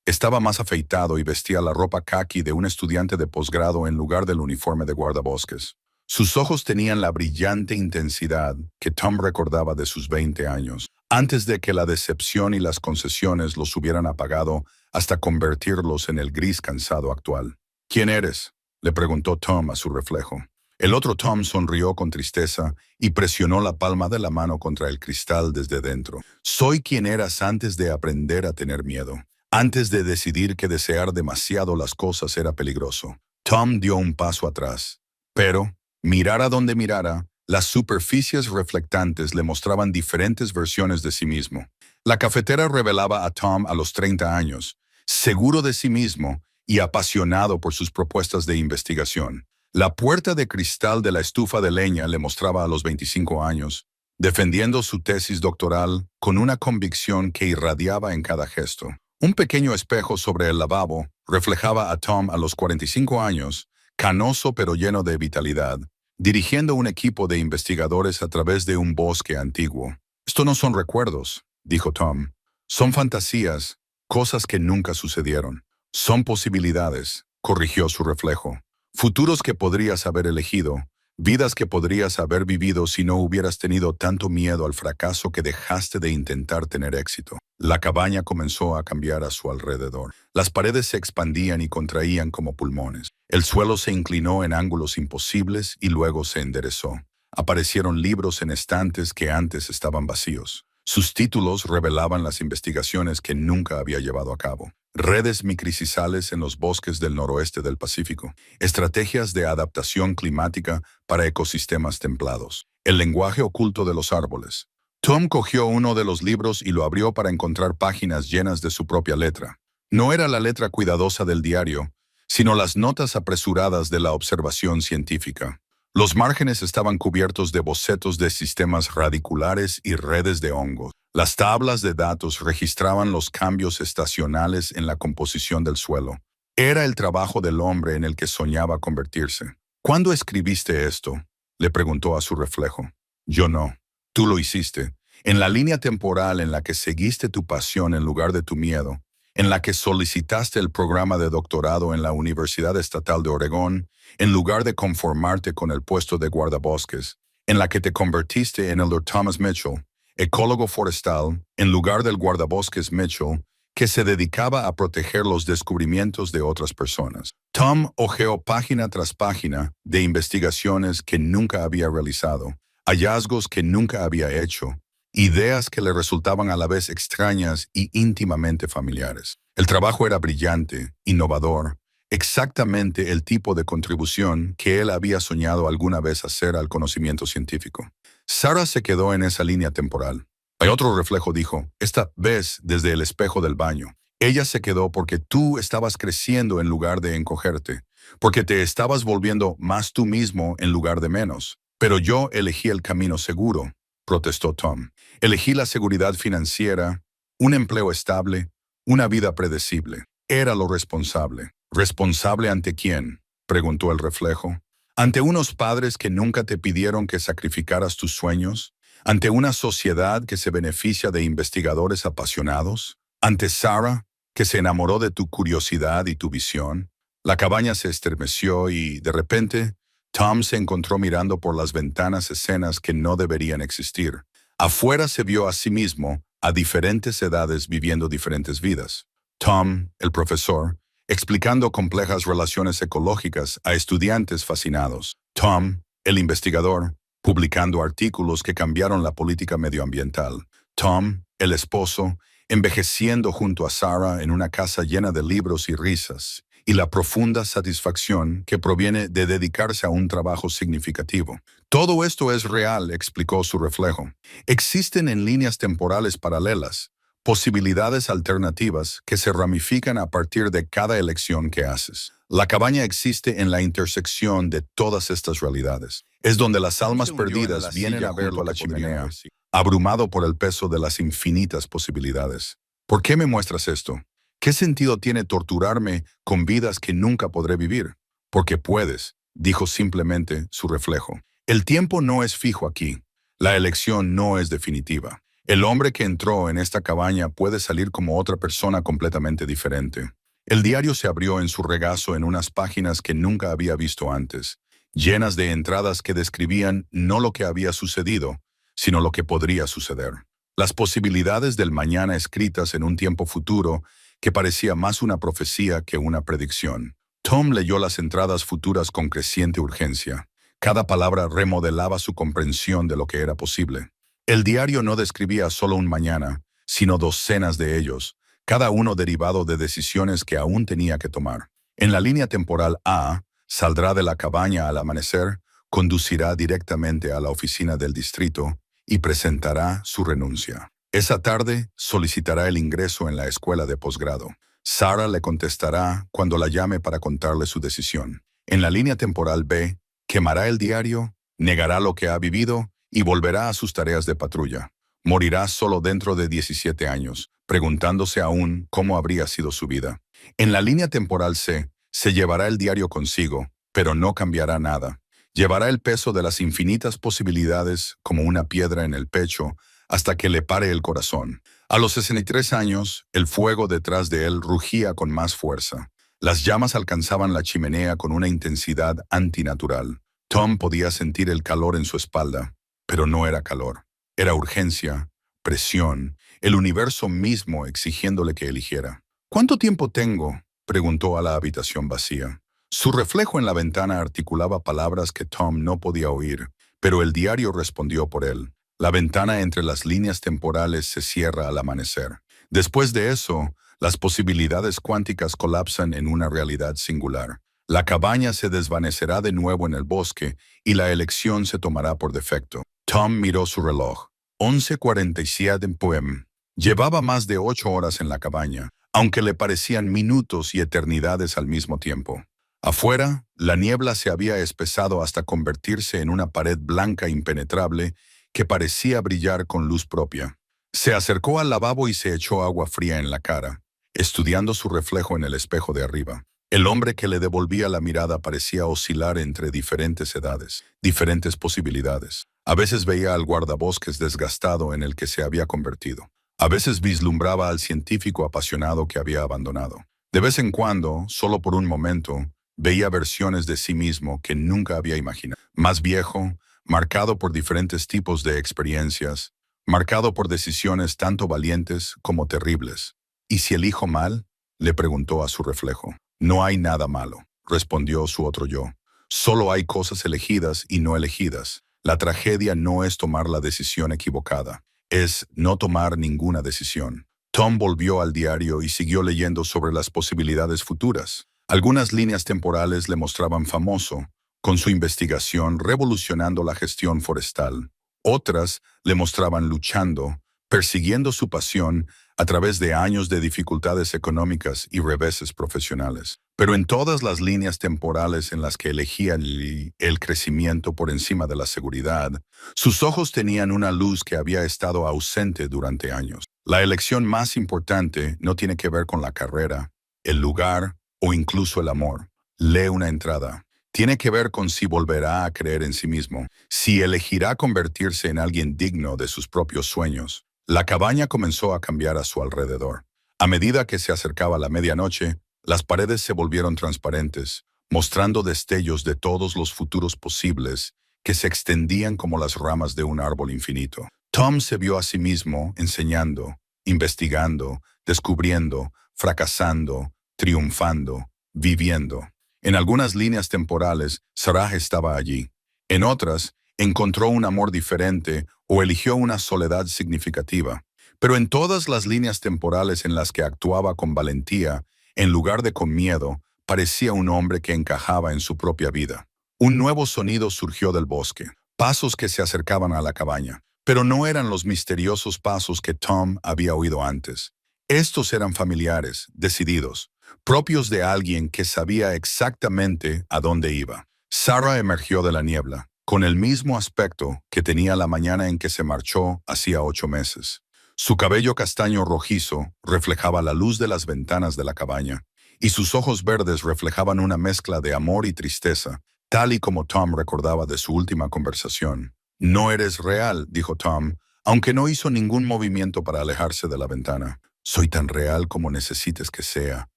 Estaba más afeitado y vestía la ropa caqui de un estudiante de posgrado en lugar del uniforme de guardabosques. Sus ojos tenían la brillante intensidad que Tom recordaba de sus 20 años, antes de que la decepción y las concesiones los hubieran apagado hasta convertirlos en el gris cansado actual. ¿Quién eres?, le preguntó Tom a su reflejo. El otro Tom sonrió con tristeza y presionó la palma de la mano contra el cristal desde dentro. Soy quien eras antes de aprender a tener miedo, antes de decidir que desear demasiado las cosas era peligroso. Tom dio un paso atrás, pero, mirara donde mirara, las superficies reflectantes le mostraban diferentes versiones de sí mismo. La cafetera revelaba a Tom a los 30 años, seguro de sí mismo y apasionado por sus propuestas de investigación. La puerta de cristal de la estufa de leña le mostraba a los 25 años, defendiendo su tesis doctoral con una convicción que irradiaba en cada gesto. Un pequeño espejo sobre el lavabo reflejaba a Tom a los 45 años, canoso pero lleno de vitalidad, dirigiendo un equipo de investigadores a través de un bosque antiguo. «Esto no son recuerdos», dijo Tom. «Son fantasías, cosas que nunca sucedieron. Son posibilidades», corrigió su reflejo. «Futuros que podrías haber elegido, vidas que podrías haber vivido si no hubieras tenido tanto miedo al fracaso que dejaste de intentar tener éxito». La cabaña comenzó a cambiar a su alrededor. Las paredes se expandían y contraían como pulmones. El suelo se inclinó en ángulos imposibles y luego se enderezó. Aparecieron libros en estantes que antes estaban vacíos. Sus títulos revelaban las investigaciones que nunca había llevado a cabo. Redes micricisales en los bosques del noroeste del Pacífico. Estrategias de adaptación climática para ecosistemas templados. El lenguaje oculto de los árboles. Tom cogió uno de los libros y lo abrió para encontrar páginas llenas de su propia letra. No era la letra cuidadosa del diario, sino las notas apresuradas de la observación científica. Los márgenes estaban cubiertos de bocetos de sistemas radiculares y redes de hongos. Las tablas de datos registraban los cambios estacionales en la composición del suelo. Era el trabajo del hombre en el que soñaba convertirse. «¿Cuándo escribiste esto?», le preguntó a su reflejo. «Yo no. Tú lo hiciste. En la línea temporal en la que seguiste tu pasión en lugar de tu miedo, en la que solicitaste el programa de doctorado en la Universidad Estatal de Oregón, en lugar de conformarte con el puesto de guardabosques, en la que te convertiste en el Dr. Thomas Mitchell, ecólogo forestal, en lugar del guardabosques Mitchell, que se dedicaba a proteger los descubrimientos de otras personas». Tom hojeó página tras página de investigaciones que nunca había realizado, hallazgos que nunca había hecho, ideas que le resultaban a la vez extrañas y íntimamente familiares. El trabajo era brillante, innovador, exactamente el tipo de contribución que él había soñado alguna vez hacer al conocimiento científico. Sarah se quedó en esa línea temporal. Hay otro reflejo dijo, esta vez desde el espejo del baño. Ella se quedó porque tú estabas creciendo en lugar de encogerte, porque te estabas volviendo más tú mismo en lugar de menos. Pero yo elegí el camino seguro, protestó Tom. Elegí la seguridad financiera, un empleo estable, una vida predecible. Era lo responsable. ¿Responsable ante quién?, preguntó el reflejo. ¿Ante unos padres que nunca te pidieron que sacrificaras tus sueños? ¿Ante una sociedad que se beneficia de investigadores apasionados? ¿Ante Sarah, que se enamoró de tu curiosidad y tu visión? La cabaña se estremeció y, de repente, Tom se encontró mirando por las ventanas escenas que no deberían existir. Afuera se vio a sí mismo, a diferentes edades viviendo diferentes vidas. Tom, el profesor, explicando complejas relaciones ecológicas a estudiantes fascinados. Tom, el investigador, publicando artículos que cambiaron la política medioambiental. Tom, el esposo, envejeciendo junto a Sarah en una casa llena de libros y risas, y la profunda satisfacción que proviene de dedicarse a un trabajo significativo. Todo esto es real, explicó su reflejo. Existen en líneas temporales paralelas, posibilidades alternativas que se ramifican a partir de cada elección que haces. La cabaña existe en la intersección de todas estas realidades. Es donde las almas perdidas vienen a verlo a la chimenea, abrumado por el peso de las infinitas posibilidades. ¿Por qué me muestras esto? ¿Qué sentido tiene torturarme con vidas que nunca podré vivir? Porque puedes, dijo simplemente su reflejo. El tiempo no es fijo aquí. La elección no es definitiva. El hombre que entró en esta cabaña puede salir como otra persona completamente diferente. El diario se abrió en su regazo en unas páginas que nunca había visto antes, llenas de entradas que describían no lo que había sucedido, sino lo que podría suceder. Las posibilidades del mañana escritas en un tiempo futuro que parecía más una profecía que una predicción. Tom leyó las entradas futuras con creciente urgencia. Cada palabra remodelaba su comprensión de lo que era posible. El diario no describía solo un mañana, sino docenas de ellos, cada uno derivado de decisiones que aún tenía que tomar. En la línea temporal A, saldrá de la cabaña al amanecer, conducirá directamente a la oficina del distrito y presentará su renuncia. Esa tarde solicitará el ingreso en la escuela de posgrado. Sarah le contestará cuando la llame para contarle su decisión. En la línea temporal B, quemará el diario, negará lo que ha vivido y volverá a sus tareas de patrulla. Morirá solo dentro de 17 años, preguntándose aún cómo habría sido su vida. En la línea temporal C, se llevará el diario consigo, pero no cambiará nada. Llevará el peso de las infinitas posibilidades como una piedra en el pecho hasta que le pare el corazón. A los 63 años, el fuego detrás de él rugía con más fuerza. Las llamas alcanzaban la chimenea con una intensidad antinatural. Tom podía sentir el calor en su espalda, pero no era calor. Era urgencia, presión, el universo mismo exigiéndole que eligiera. ¿Cuánto tiempo tengo?, preguntó a la habitación vacía. Su reflejo en la ventana articulaba palabras que Tom no podía oír, pero el diario respondió por él. La ventana entre las líneas temporales se cierra al amanecer. Después de eso, las posibilidades cuánticas colapsan en una realidad singular. La cabaña se desvanecerá de nuevo en el bosque y la elección se tomará por defecto. Tom miró su reloj. 11:47 p.m. Llevaba más de 8 horas en la cabaña, aunque le parecían minutos y eternidades al mismo tiempo. Afuera, la niebla se había espesado hasta convertirse en una pared blanca impenetrable que parecía brillar con luz propia. Se acercó al lavabo y se echó agua fría en la cara, estudiando su reflejo en el espejo de arriba. El hombre que le devolvía la mirada parecía oscilar entre diferentes edades, diferentes posibilidades. A veces veía al guardabosques desgastado en el que se había convertido. A veces vislumbraba al científico apasionado que había abandonado. De vez en cuando, solo por un momento, veía versiones de sí mismo que nunca había imaginado. Más viejo, marcado por diferentes tipos de experiencias, marcado por decisiones tanto valientes como terribles. ¿Y si elijo mal?, le preguntó a su reflejo. No hay nada malo, respondió su otro yo. Solo hay cosas elegidas y no elegidas. La tragedia no es tomar la decisión equivocada, es no tomar ninguna decisión. Tom volvió al diario y siguió leyendo sobre las posibilidades futuras. Algunas líneas temporales le mostraban famoso, con su investigación revolucionando la gestión forestal. Otras le mostraban luchando, persiguiendo su pasión a través de años de dificultades económicas y reveses profesionales. Pero en todas las líneas temporales en las que elegía el crecimiento por encima de la seguridad, sus ojos tenían una luz que había estado ausente durante años. La elección más importante no tiene que ver con la carrera, el lugar o incluso el amor. Lee una entrada. Tiene que ver con si volverá a creer en sí mismo, si elegirá convertirse en alguien digno de sus propios sueños. La cabaña comenzó a cambiar a su alrededor. A medida que se acercaba la medianoche, las paredes se volvieron transparentes, mostrando destellos de todos los futuros posibles que se extendían como las ramas de un árbol infinito. Tom se vio a sí mismo enseñando, investigando, descubriendo, fracasando, triunfando, viviendo. En algunas líneas temporales, Sarah estaba allí. En otras, encontró un amor diferente o eligió una soledad significativa. Pero en todas las líneas temporales en las que actuaba con valentía, en lugar de con miedo, parecía un hombre que encajaba en su propia vida. Un nuevo sonido surgió del bosque, pasos que se acercaban a la cabaña. Pero no eran los misteriosos pasos que Tom había oído antes. Estos eran familiares, decididos, propios de alguien que sabía exactamente a dónde iba. Sarah emergió de la niebla, con el mismo aspecto que tenía la mañana en que se marchó hacía 8 meses. Su cabello castaño rojizo reflejaba la luz de las ventanas de la cabaña, y sus ojos verdes reflejaban una mezcla de amor y tristeza, tal y como Tom recordaba de su última conversación. «No eres real», dijo Tom, aunque no hizo ningún movimiento para alejarse de la ventana. «Soy tan real como necesites que sea»,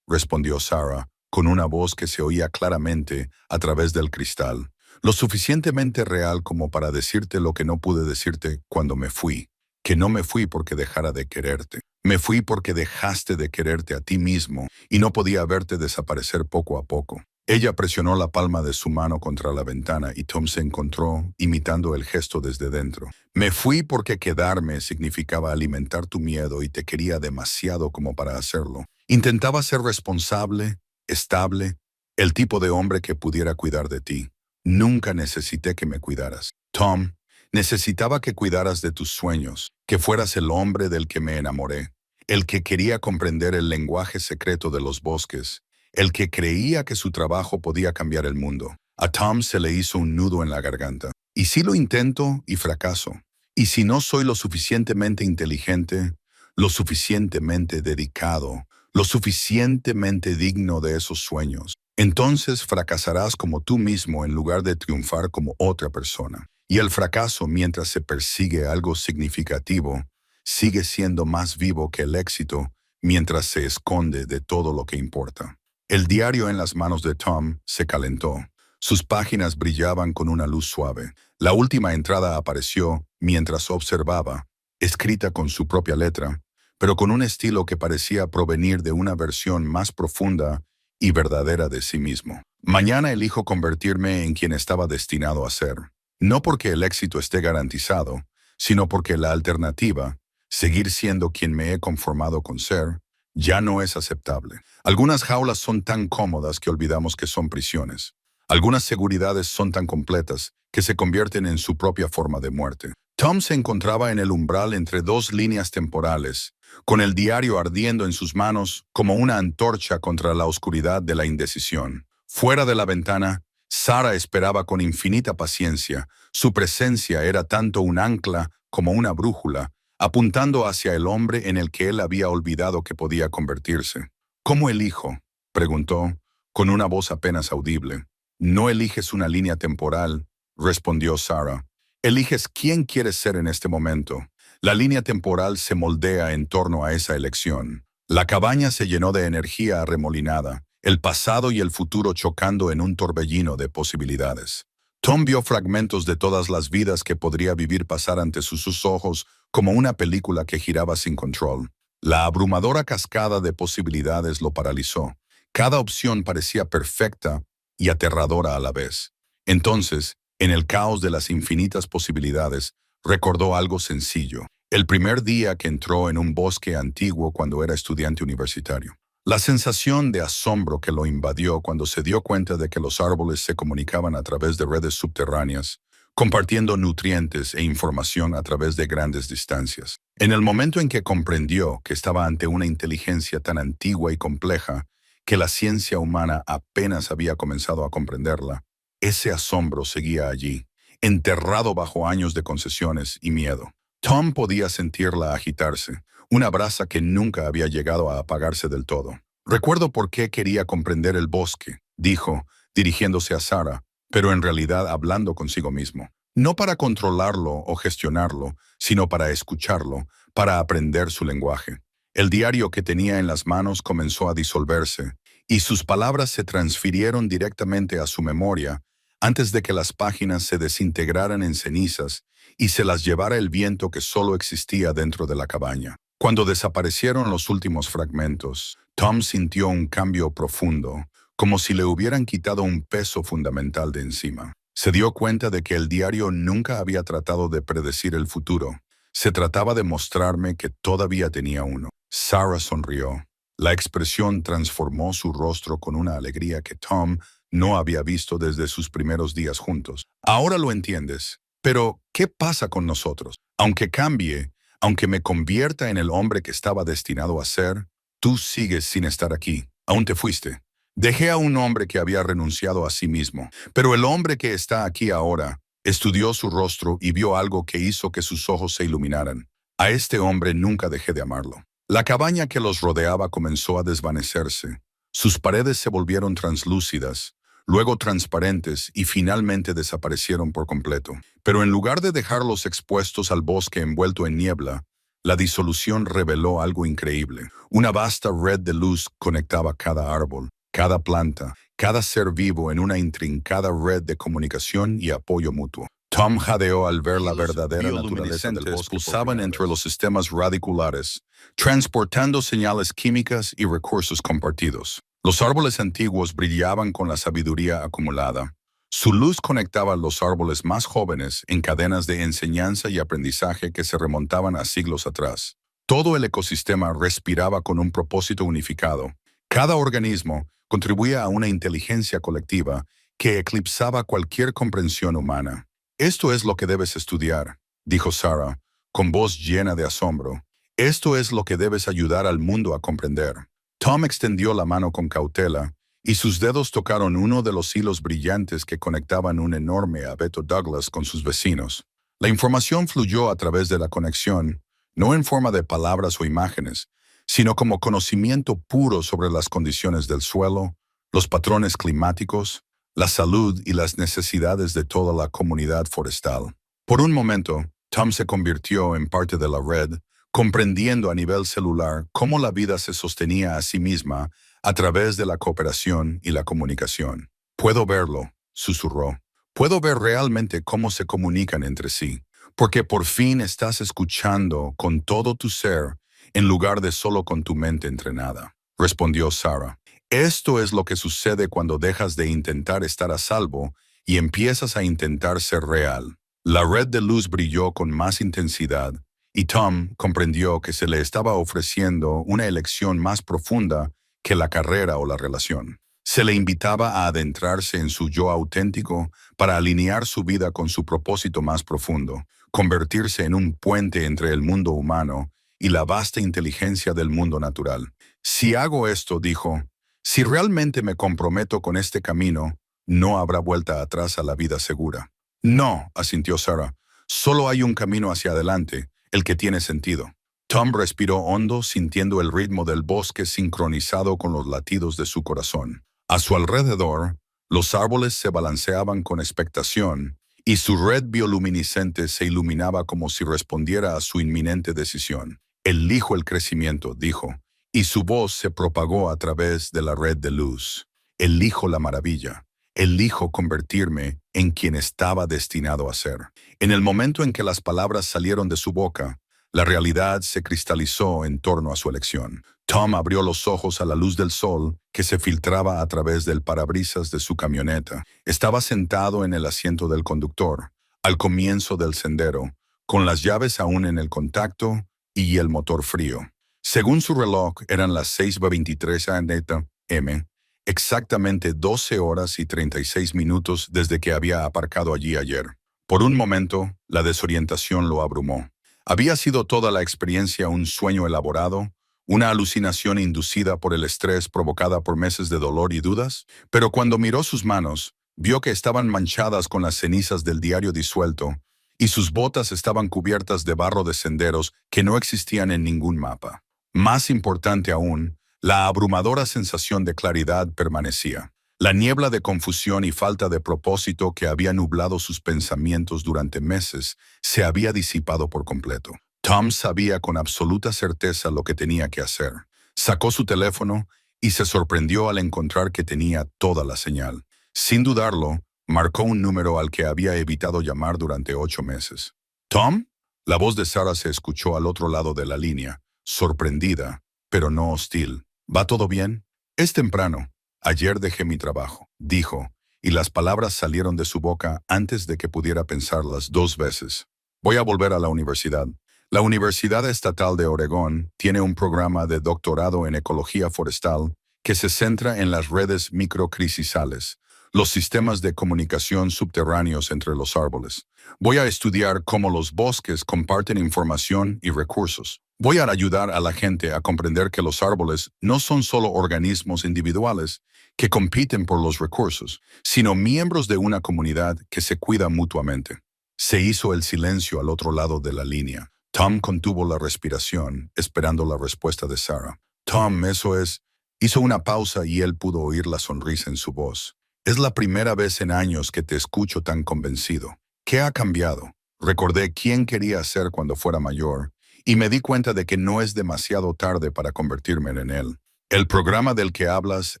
respondió Sarah, con una voz que se oía claramente a través del cristal. «Lo suficientemente real como para decirte lo que no pude decirte cuando me fui. Que no me fui porque dejara de quererte. Me fui porque dejaste de quererte a ti mismo y no podía verte desaparecer poco a poco». Ella presionó la palma de su mano contra la ventana y Tom se encontró imitando el gesto desde dentro. «Me fui porque quedarme significaba alimentar tu miedo y te quería demasiado como para hacerlo. Intentaba ser responsable, estable, el tipo de hombre que pudiera cuidar de ti. Nunca necesité que me cuidaras. Tom, necesitaba que cuidaras de tus sueños, que fueras el hombre del que me enamoré, el que quería comprender el lenguaje secreto de los bosques, el que creía que su trabajo podía cambiar el mundo». A Tom se le hizo un nudo en la garganta. «¿Y si lo intento y fracaso? ¿Y si no soy lo suficientemente inteligente, lo suficientemente dedicado, lo suficientemente digno de esos sueños? Entonces fracasarás como tú mismo en lugar de triunfar como otra persona. Y el fracaso, mientras se persigue algo significativo, sigue siendo más vivo que el éxito mientras se esconde de todo lo que importa». El diario en las manos de Tom se calentó. Sus páginas brillaban con una luz suave. La última entrada apareció mientras observaba, escrita con su propia letra, pero con un estilo que parecía provenir de una versión más profunda y verdadera de sí mismo. «Mañana elijo convertirme en quien estaba destinado a ser. No porque el éxito esté garantizado, sino porque la alternativa, seguir siendo quien me he conformado con ser, ya no es aceptable. Algunas jaulas son tan cómodas que olvidamos que son prisiones. Algunas seguridades son tan completas que se convierten en su propia forma de muerte». Tom se encontraba en el umbral entre dos líneas temporales, con el diario ardiendo en sus manos como una antorcha contra la oscuridad de la indecisión. Fuera de la ventana, Sarah esperaba con infinita paciencia. Su presencia era tanto un ancla como una brújula, apuntando hacia el hombre en el que él había olvidado que podía convertirse. «¿Cómo elijo?», preguntó, con una voz apenas audible. «No eliges una línea temporal», respondió Sarah. «Eliges quién quieres ser en este momento. La línea temporal se moldea en torno a esa elección». La cabaña se llenó de energía arremolinada, el pasado y el futuro chocando en un torbellino de posibilidades. Tom vio fragmentos de todas las vidas que podría vivir pasar ante sus ojos como una película que giraba sin control. La abrumadora cascada de posibilidades lo paralizó. Cada opción parecía perfecta y aterradora a la vez. Entonces, en el caos de las infinitas posibilidades, recordó algo sencillo. El primer día que entró en un bosque antiguo cuando era estudiante universitario. La sensación de asombro que lo invadió cuando se dio cuenta de que los árboles se comunicaban a través de redes subterráneas, compartiendo nutrientes e información a través de grandes distancias. En el momento en que comprendió que estaba ante una inteligencia tan antigua y compleja que la ciencia humana apenas había comenzado a comprenderla, ese asombro seguía allí, enterrado bajo años de concesiones y miedo. Tom podía sentirla agitarse, una brasa que nunca había llegado a apagarse del todo. Recuerdo por qué quería comprender el bosque, dijo, dirigiéndose a Sarah, pero en realidad hablando consigo mismo. No para controlarlo o gestionarlo, sino para escucharlo, para aprender su lenguaje. El diario que tenía en las manos comenzó a disolverse, y sus palabras se transfirieron directamente a su memoria antes de que las páginas se desintegraran en cenizas y se las llevara el viento que solo existía dentro de la cabaña. Cuando desaparecieron los últimos fragmentos, Tom sintió un cambio profundo, como si le hubieran quitado un peso fundamental de encima. Se dio cuenta de que el diario nunca había tratado de predecir el futuro. Se trataba de mostrarme que todavía tenía uno. Sarah sonrió. La expresión transformó su rostro con una alegría que Tom no había visto desde sus primeros días juntos. Ahora lo entiendes. Pero, ¿qué pasa con nosotros? Aunque cambie, aunque me convierta en el hombre que estaba destinado a ser, tú sigues sin estar aquí. Aún te fuiste. Dejé a un hombre que había renunciado a sí mismo. Pero el hombre que está aquí ahora estudió su rostro y vio algo que hizo que sus ojos se iluminaran. A este hombre nunca dejé de amarlo. La cabaña que los rodeaba comenzó a desvanecerse. Sus paredes se volvieron translúcidas, luego transparentes y finalmente desaparecieron por completo. Pero en lugar de dejarlos expuestos al bosque envuelto en niebla, la disolución reveló algo increíble. Una vasta red de luz conectaba cada árbol, cada planta, cada ser vivo en una intrincada red de comunicación y apoyo mutuo. Tom jadeó al ver la verdadera naturaleza del bosque. Pulsaban entre los sistemas radiculares, transportando señales químicas y recursos compartidos. Los árboles antiguos brillaban con la sabiduría acumulada. Su luz conectaba a los árboles más jóvenes en cadenas de enseñanza y aprendizaje que se remontaban a siglos atrás. Todo el ecosistema respiraba con un propósito unificado. Cada organismo contribuía a una inteligencia colectiva que eclipsaba cualquier comprensión humana. Esto es lo que debes estudiar, dijo Sarah, con voz llena de asombro. Esto es lo que debes ayudar al mundo a comprender. Tom extendió la mano con cautela, y sus dedos tocaron uno de los hilos brillantes que conectaban un enorme abeto Douglas con sus vecinos. La información fluyó a través de la conexión, no en forma de palabras o imágenes, sino como conocimiento puro sobre las condiciones del suelo, los patrones climáticos, la salud y las necesidades de toda la comunidad forestal. Por un momento, Tom se convirtió en parte de la red, comprendiendo a nivel celular cómo la vida se sostenía a sí misma a través de la cooperación y la comunicación. Puedo verlo, susurró. Puedo ver realmente cómo se comunican entre sí, porque por fin estás escuchando con todo tu ser en lugar de solo con tu mente entrenada, respondió Sarah. Esto es lo que sucede cuando dejas de intentar estar a salvo y empiezas a intentar ser real. La red de luz brilló con más intensidad, y Tom comprendió que se le estaba ofreciendo una elección más profunda que la carrera o la relación. Se le invitaba a adentrarse en su yo auténtico para alinear su vida con su propósito más profundo, convertirse en un puente entre el mundo humano y la vasta inteligencia del mundo natural. Si hago esto, dijo, si realmente me comprometo con este camino, no habrá vuelta atrás a la vida segura. No, asintió Sarah, solo hay un camino hacia adelante, el que tiene sentido. Tom respiró hondo, sintiendo el ritmo del bosque sincronizado con los latidos de su corazón. A su alrededor, los árboles se balanceaban con expectación, y su red bioluminiscente se iluminaba como si respondiera a su inminente decisión. Elijo el crecimiento, dijo, y su voz se propagó a través de la red de luz. Elijo la maravilla. Elijo convertirme en quien estaba destinado a ser. En el momento en que las palabras salieron de su boca, la realidad se cristalizó en torno a su elección. Tom abrió los ojos a la luz del sol que se filtraba a través del parabrisas de su camioneta. Estaba sentado en el asiento del conductor, al comienzo del sendero, con las llaves aún en el contacto y el motor frío. Según su reloj, eran las 6:23 am, exactamente 12 horas y 36 minutos desde que había aparcado allí ayer. Por un momento, la desorientación lo abrumó. ¿Había sido toda la experiencia un sueño elaborado? ¿Una alucinación inducida por el estrés provocada por meses de dolor y dudas? Pero cuando miró sus manos, vio que estaban manchadas con las cenizas del diario disuelto, y sus botas estaban cubiertas de barro de senderos que no existían en ningún mapa. Más importante aún, la abrumadora sensación de claridad permanecía. La niebla de confusión y falta de propósito que había nublado sus pensamientos durante meses se había disipado por completo. Tom sabía con absoluta certeza lo que tenía que hacer. Sacó su teléfono y se sorprendió al encontrar que tenía toda la señal. Sin dudarlo, marcó un número al que había evitado llamar durante 8 meses. ¿Tom? La voz de Sarah se escuchó al otro lado de la línea, sorprendida, pero no hostil. ¿Va todo bien? Es temprano. Ayer dejé mi trabajo, dijo, y las palabras salieron de su boca antes de que pudiera pensarlas 2 veces. Voy a volver a la universidad. La Universidad Estatal de Oregón tiene un programa de doctorado en ecología forestal que se centra en las redes microcrisisales, los sistemas de comunicación subterráneos entre los árboles. Voy a estudiar cómo los bosques comparten información y recursos. Voy a ayudar a la gente a comprender que los árboles no son solo organismos individuales que compiten por los recursos, sino miembros de una comunidad que se cuida mutuamente. Se hizo el silencio al otro lado de la línea. Tom contuvo la respiración, esperando la respuesta de Sarah. Tom, eso es... Hizo una pausa y él pudo oír la sonrisa en su voz. Es la primera vez en años que te escucho tan convencido. ¿Qué ha cambiado? Recordé quién quería ser cuando fuera mayor y me di cuenta de que no es demasiado tarde para convertirme en él. El programa del que hablas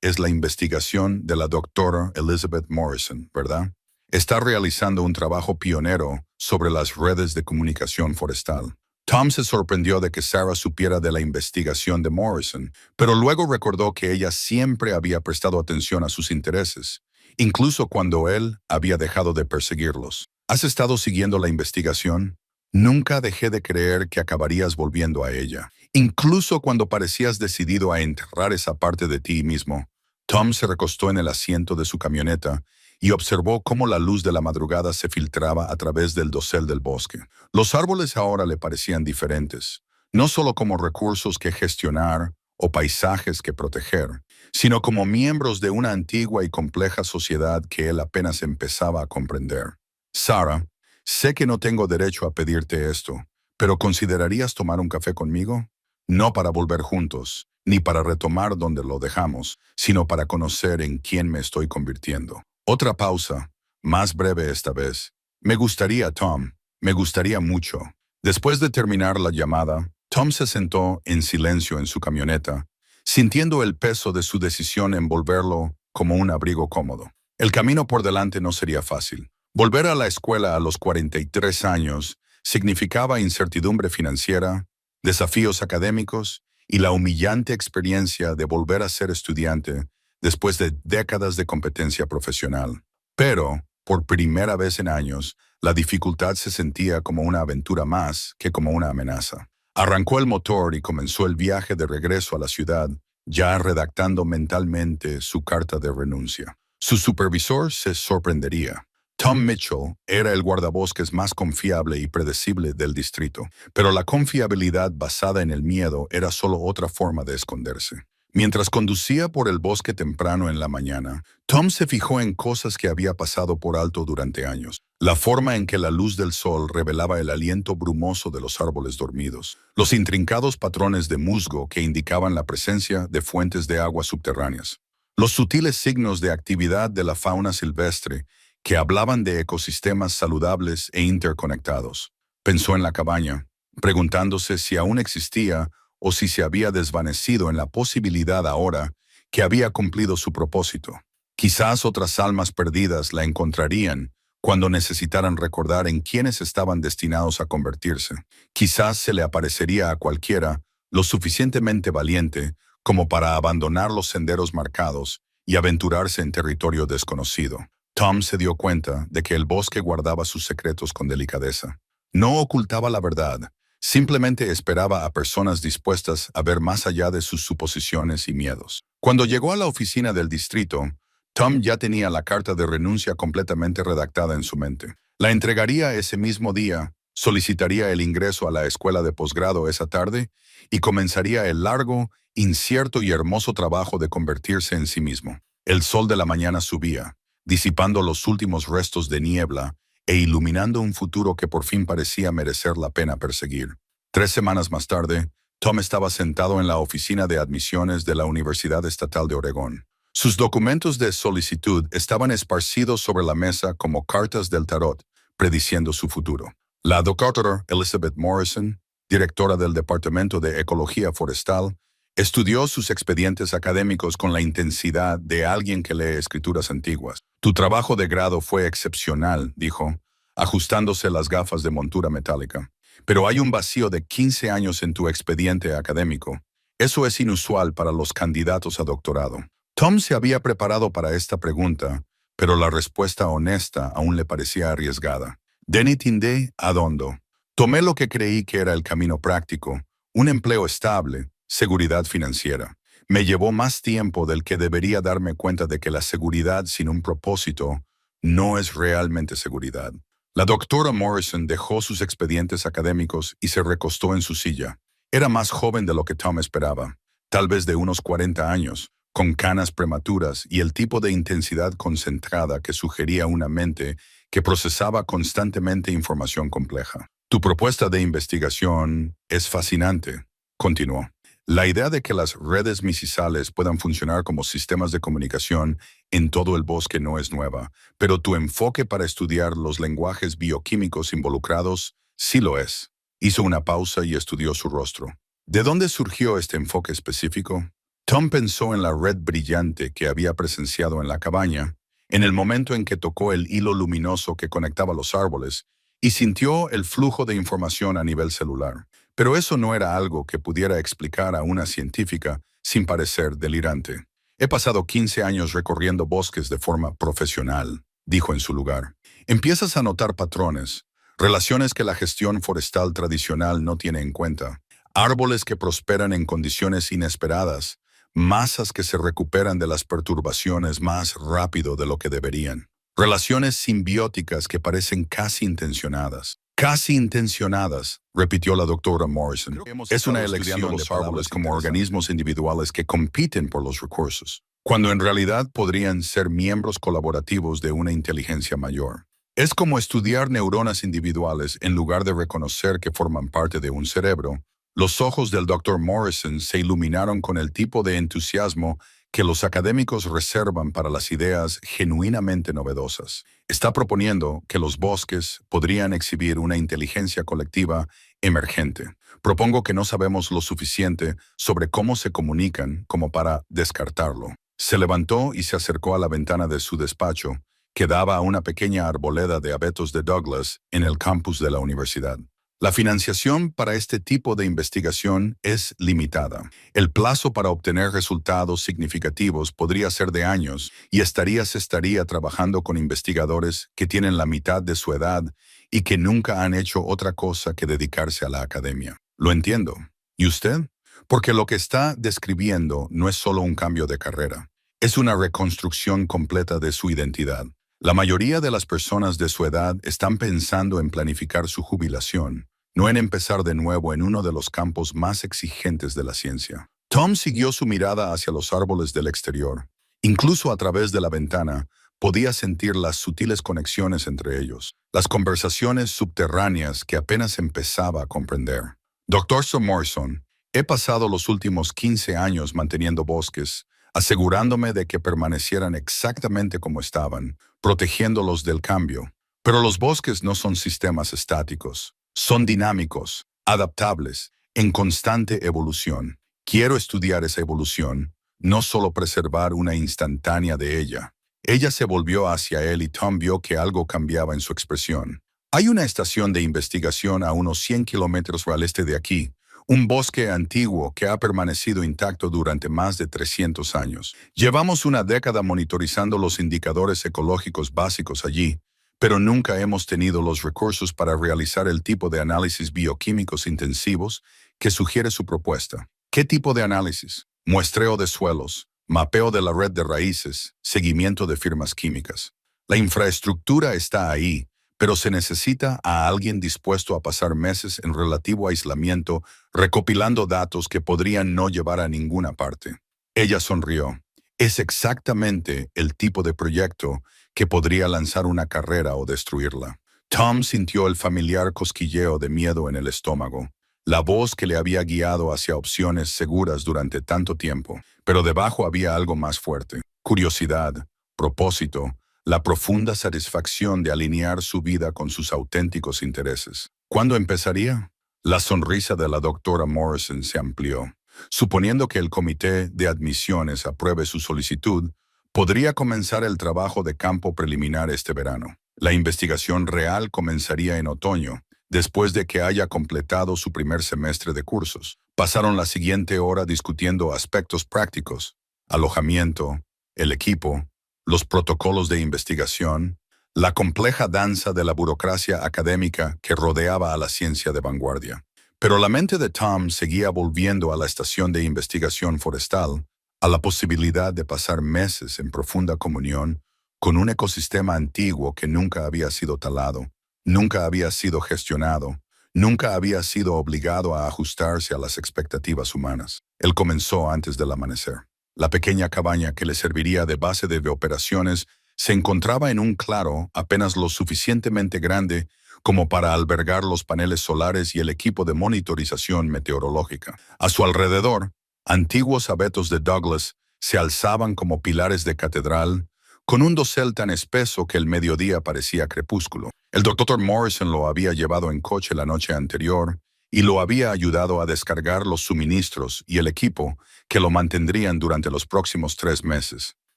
es la investigación de la doctora Elizabeth Morrison, ¿verdad? Está realizando un trabajo pionero sobre las redes de comunicación forestal. Tom se sorprendió de que Sarah supiera de la investigación de Morrison, pero luego recordó que ella siempre había prestado atención a sus intereses, incluso cuando él había dejado de perseguirlos. ¿Has estado siguiendo la investigación? Nunca dejé de creer que acabarías volviendo a ella, incluso cuando parecías decidido a enterrar esa parte de ti mismo. Tom se recostó en el asiento de su camioneta y observó cómo la luz de la madrugada se filtraba a través del dosel del bosque. Los árboles ahora le parecían diferentes, no solo como recursos que gestionar o paisajes que proteger, sino como miembros de una antigua y compleja sociedad que él apenas empezaba a comprender. Sarah, sé que no tengo derecho a pedirte esto, pero ¿considerarías tomar un café conmigo? No para volver juntos, ni para retomar donde lo dejamos, sino para conocer en quién me estoy convirtiendo. Otra pausa, más breve esta vez. Me gustaría, Tom, me gustaría mucho. Después de terminar la llamada, Tom se sentó en silencio en su camioneta, sintiendo el peso de su decisión envolverlo como un abrigo cómodo. El camino por delante no sería fácil. Volver a la escuela a los 43 años significaba incertidumbre financiera, desafíos académicos y la humillante experiencia de volver a ser estudiante después de décadas de competencia profesional. Pero, por primera vez en años, la dificultad se sentía como una aventura más que como una amenaza. Arrancó el motor y comenzó el viaje de regreso a la ciudad, ya redactando mentalmente su carta de renuncia. Su supervisor se sorprendería. Tom Mitchell era el guardabosques más confiable y predecible del distrito, pero la confiabilidad basada en el miedo era solo otra forma de esconderse. Mientras conducía por el bosque temprano en la mañana, Tom se fijó en cosas que había pasado por alto durante años. La forma en que la luz del sol revelaba el aliento brumoso de los árboles dormidos, los intrincados patrones de musgo que indicaban la presencia de fuentes de agua subterráneas, los sutiles signos de actividad de la fauna silvestre que hablaban de ecosistemas saludables e interconectados. Pensó en la cabaña, preguntándose si aún existía o si se había desvanecido en la posibilidad ahora que había cumplido su propósito. Quizás otras almas perdidas la encontrarían cuando necesitaran recordar en quiénes estaban destinados a convertirse. Quizás se le aparecería a cualquiera lo suficientemente valiente como para abandonar los senderos marcados y aventurarse en territorio desconocido. Tom se dio cuenta de que el bosque guardaba sus secretos con delicadeza. No ocultaba la verdad, Simplemente esperaba a personas dispuestas a ver más allá de sus suposiciones y miedos. Cuando llegó a la oficina del distrito, Tom ya tenía la carta de renuncia completamente redactada en su mente. La entregaría ese mismo día, solicitaría el ingreso a la escuela de posgrado esa tarde y comenzaría el largo, incierto y hermoso trabajo de convertirse en sí mismo. El sol de la mañana subía, disipando los últimos restos de niebla e iluminando un futuro que por fin parecía merecer la pena perseguir. 3 semanas más tarde, Tom estaba sentado en la oficina de admisiones de la Universidad Estatal de Oregón. Sus documentos de solicitud estaban esparcidos sobre la mesa como cartas del tarot, prediciendo su futuro. La doctora Elizabeth Morrison, directora del Departamento de Ecología Forestal, estudió sus expedientes académicos con la intensidad de alguien que lee escrituras antiguas. Tu trabajo de grado fue excepcional, dijo, ajustándose las gafas de montura metálica. Pero hay un vacío de 15 años en tu expediente académico. Eso es inusual para los candidatos a doctorado. Tom se había preparado para esta pregunta, pero la respuesta honesta aún le parecía arriesgada. Denitinde adondo. Tomé lo que creí que era el camino práctico, un empleo estable, seguridad financiera. Me llevó más tiempo del que debería darme cuenta de que la seguridad sin un propósito no es realmente seguridad. La doctora Morrison dejó sus expedientes académicos y se recostó en su silla. Era más joven de lo que Tom esperaba, tal vez de unos 40 años, con canas prematuras y el tipo de intensidad concentrada que sugería una mente que procesaba constantemente información compleja. Tu propuesta de investigación es fascinante, continuó. La idea de que las redes misisales puedan funcionar como sistemas de comunicación en todo el bosque no es nueva, pero tu enfoque para estudiar los lenguajes bioquímicos involucrados sí lo es. Hizo una pausa y estudió su rostro. ¿De dónde surgió este enfoque específico? Tom pensó en la red brillante que había presenciado en la cabaña, en el momento en que tocó el hilo luminoso que conectaba los árboles, y sintió el flujo de información a nivel celular. Pero eso no era algo que pudiera explicar a una científica sin parecer delirante. He pasado 15 años recorriendo bosques de forma profesional, dijo en su lugar. Empiezas a notar patrones, relaciones que la gestión forestal tradicional no tiene en cuenta, árboles que prosperan en condiciones inesperadas, masas que se recuperan de las perturbaciones más rápido de lo que deberían. Relaciones simbióticas que parecen casi intencionadas. Casi intencionadas, repitió la doctora Morrison. Es una elección de los árboles como organismos individuales que compiten por los recursos, cuando en realidad podrían ser miembros colaborativos de una inteligencia mayor. Es como estudiar neuronas individuales en lugar de reconocer que forman parte de un cerebro. Los ojos del Dr. Morrison se iluminaron con el tipo de entusiasmo que los académicos reservan para las ideas genuinamente novedosas. Está proponiendo que los bosques podrían exhibir una inteligencia colectiva emergente. Propongo que no sabemos lo suficiente sobre cómo se comunican como para descartarlo. Se levantó y se acercó a la ventana de su despacho, que daba a una pequeña arboleda de abetos de Douglas en el campus de la universidad. La financiación para este tipo de investigación es limitada. El plazo para obtener resultados significativos podría ser de años y estaría trabajando con investigadores que tienen la mitad de su edad y que nunca han hecho otra cosa que dedicarse a la academia. Lo entiendo. ¿Y usted? Porque lo que está describiendo no es solo un cambio de carrera. Es una reconstrucción completa de su identidad. La mayoría de las personas de su edad están pensando en planificar su jubilación, no en empezar de nuevo en uno de los campos más exigentes de la ciencia. Tom siguió su mirada hacia los árboles del exterior. Incluso a través de la ventana, podía sentir las sutiles conexiones entre ellos, las conversaciones subterráneas que apenas empezaba a comprender. Dr. Morrison, he pasado los últimos 15 años manteniendo bosques, asegurándome de que permanecieran exactamente como estaban, protegiéndolos del cambio. Pero los bosques no son sistemas estáticos. Son dinámicos, adaptables, en constante evolución. Quiero estudiar esa evolución, no solo preservar una instantánea de ella. Ella se volvió hacia él y Tom vio que algo cambiaba en su expresión. Hay una estación de investigación a unos 100 kilómetros al este de aquí, un bosque antiguo que ha permanecido intacto durante más de 300 años. Llevamos una década monitorizando los indicadores ecológicos básicos allí, pero nunca hemos tenido los recursos para realizar el tipo de análisis bioquímicos intensivos que sugiere su propuesta. ¿Qué tipo de análisis? Muestreo de suelos, mapeo de la red de raíces, seguimiento de firmas químicas. La infraestructura está ahí, pero se necesita a alguien dispuesto a pasar meses en relativo aislamiento recopilando datos que podrían no llevar a ninguna parte. Ella sonrió. Es exactamente el tipo de proyecto que podría lanzar una carrera o destruirla. Tom sintió el familiar cosquilleo de miedo en el estómago, la voz que le había guiado hacia opciones seguras durante tanto tiempo, pero debajo había algo más fuerte: curiosidad, propósito, la profunda satisfacción de alinear su vida con sus auténticos intereses. ¿Cuándo empezaría? La sonrisa de la doctora Morrison se amplió. Suponiendo que el comité de admisiones apruebe su solicitud, podría comenzar el trabajo de campo preliminar este verano. La investigación real comenzaría en otoño, después de que haya completado su primer semestre de cursos. Pasaron la siguiente hora discutiendo aspectos prácticos: alojamiento, el equipo, los protocolos de investigación, la compleja danza de la burocracia académica que rodeaba a la ciencia de vanguardia. Pero la mente de Tom seguía volviendo a la estación de investigación forestal, a la posibilidad de pasar meses en profunda comunión con un ecosistema antiguo que nunca había sido talado, nunca había sido gestionado, nunca había sido obligado a ajustarse a las expectativas humanas. Él comenzó antes del amanecer. La pequeña cabaña que le serviría de base de operaciones se encontraba en un claro apenas lo suficientemente grande como para albergar los paneles solares y el equipo de monitorización meteorológica. A su alrededor, antiguos abetos de Douglas se alzaban como pilares de catedral, con un dosel tan espeso que el mediodía parecía crepúsculo. El doctor Morrison lo había llevado en coche la noche anterior y lo había ayudado a descargar los suministros y el equipo que lo mantendrían durante los próximos 3 meses.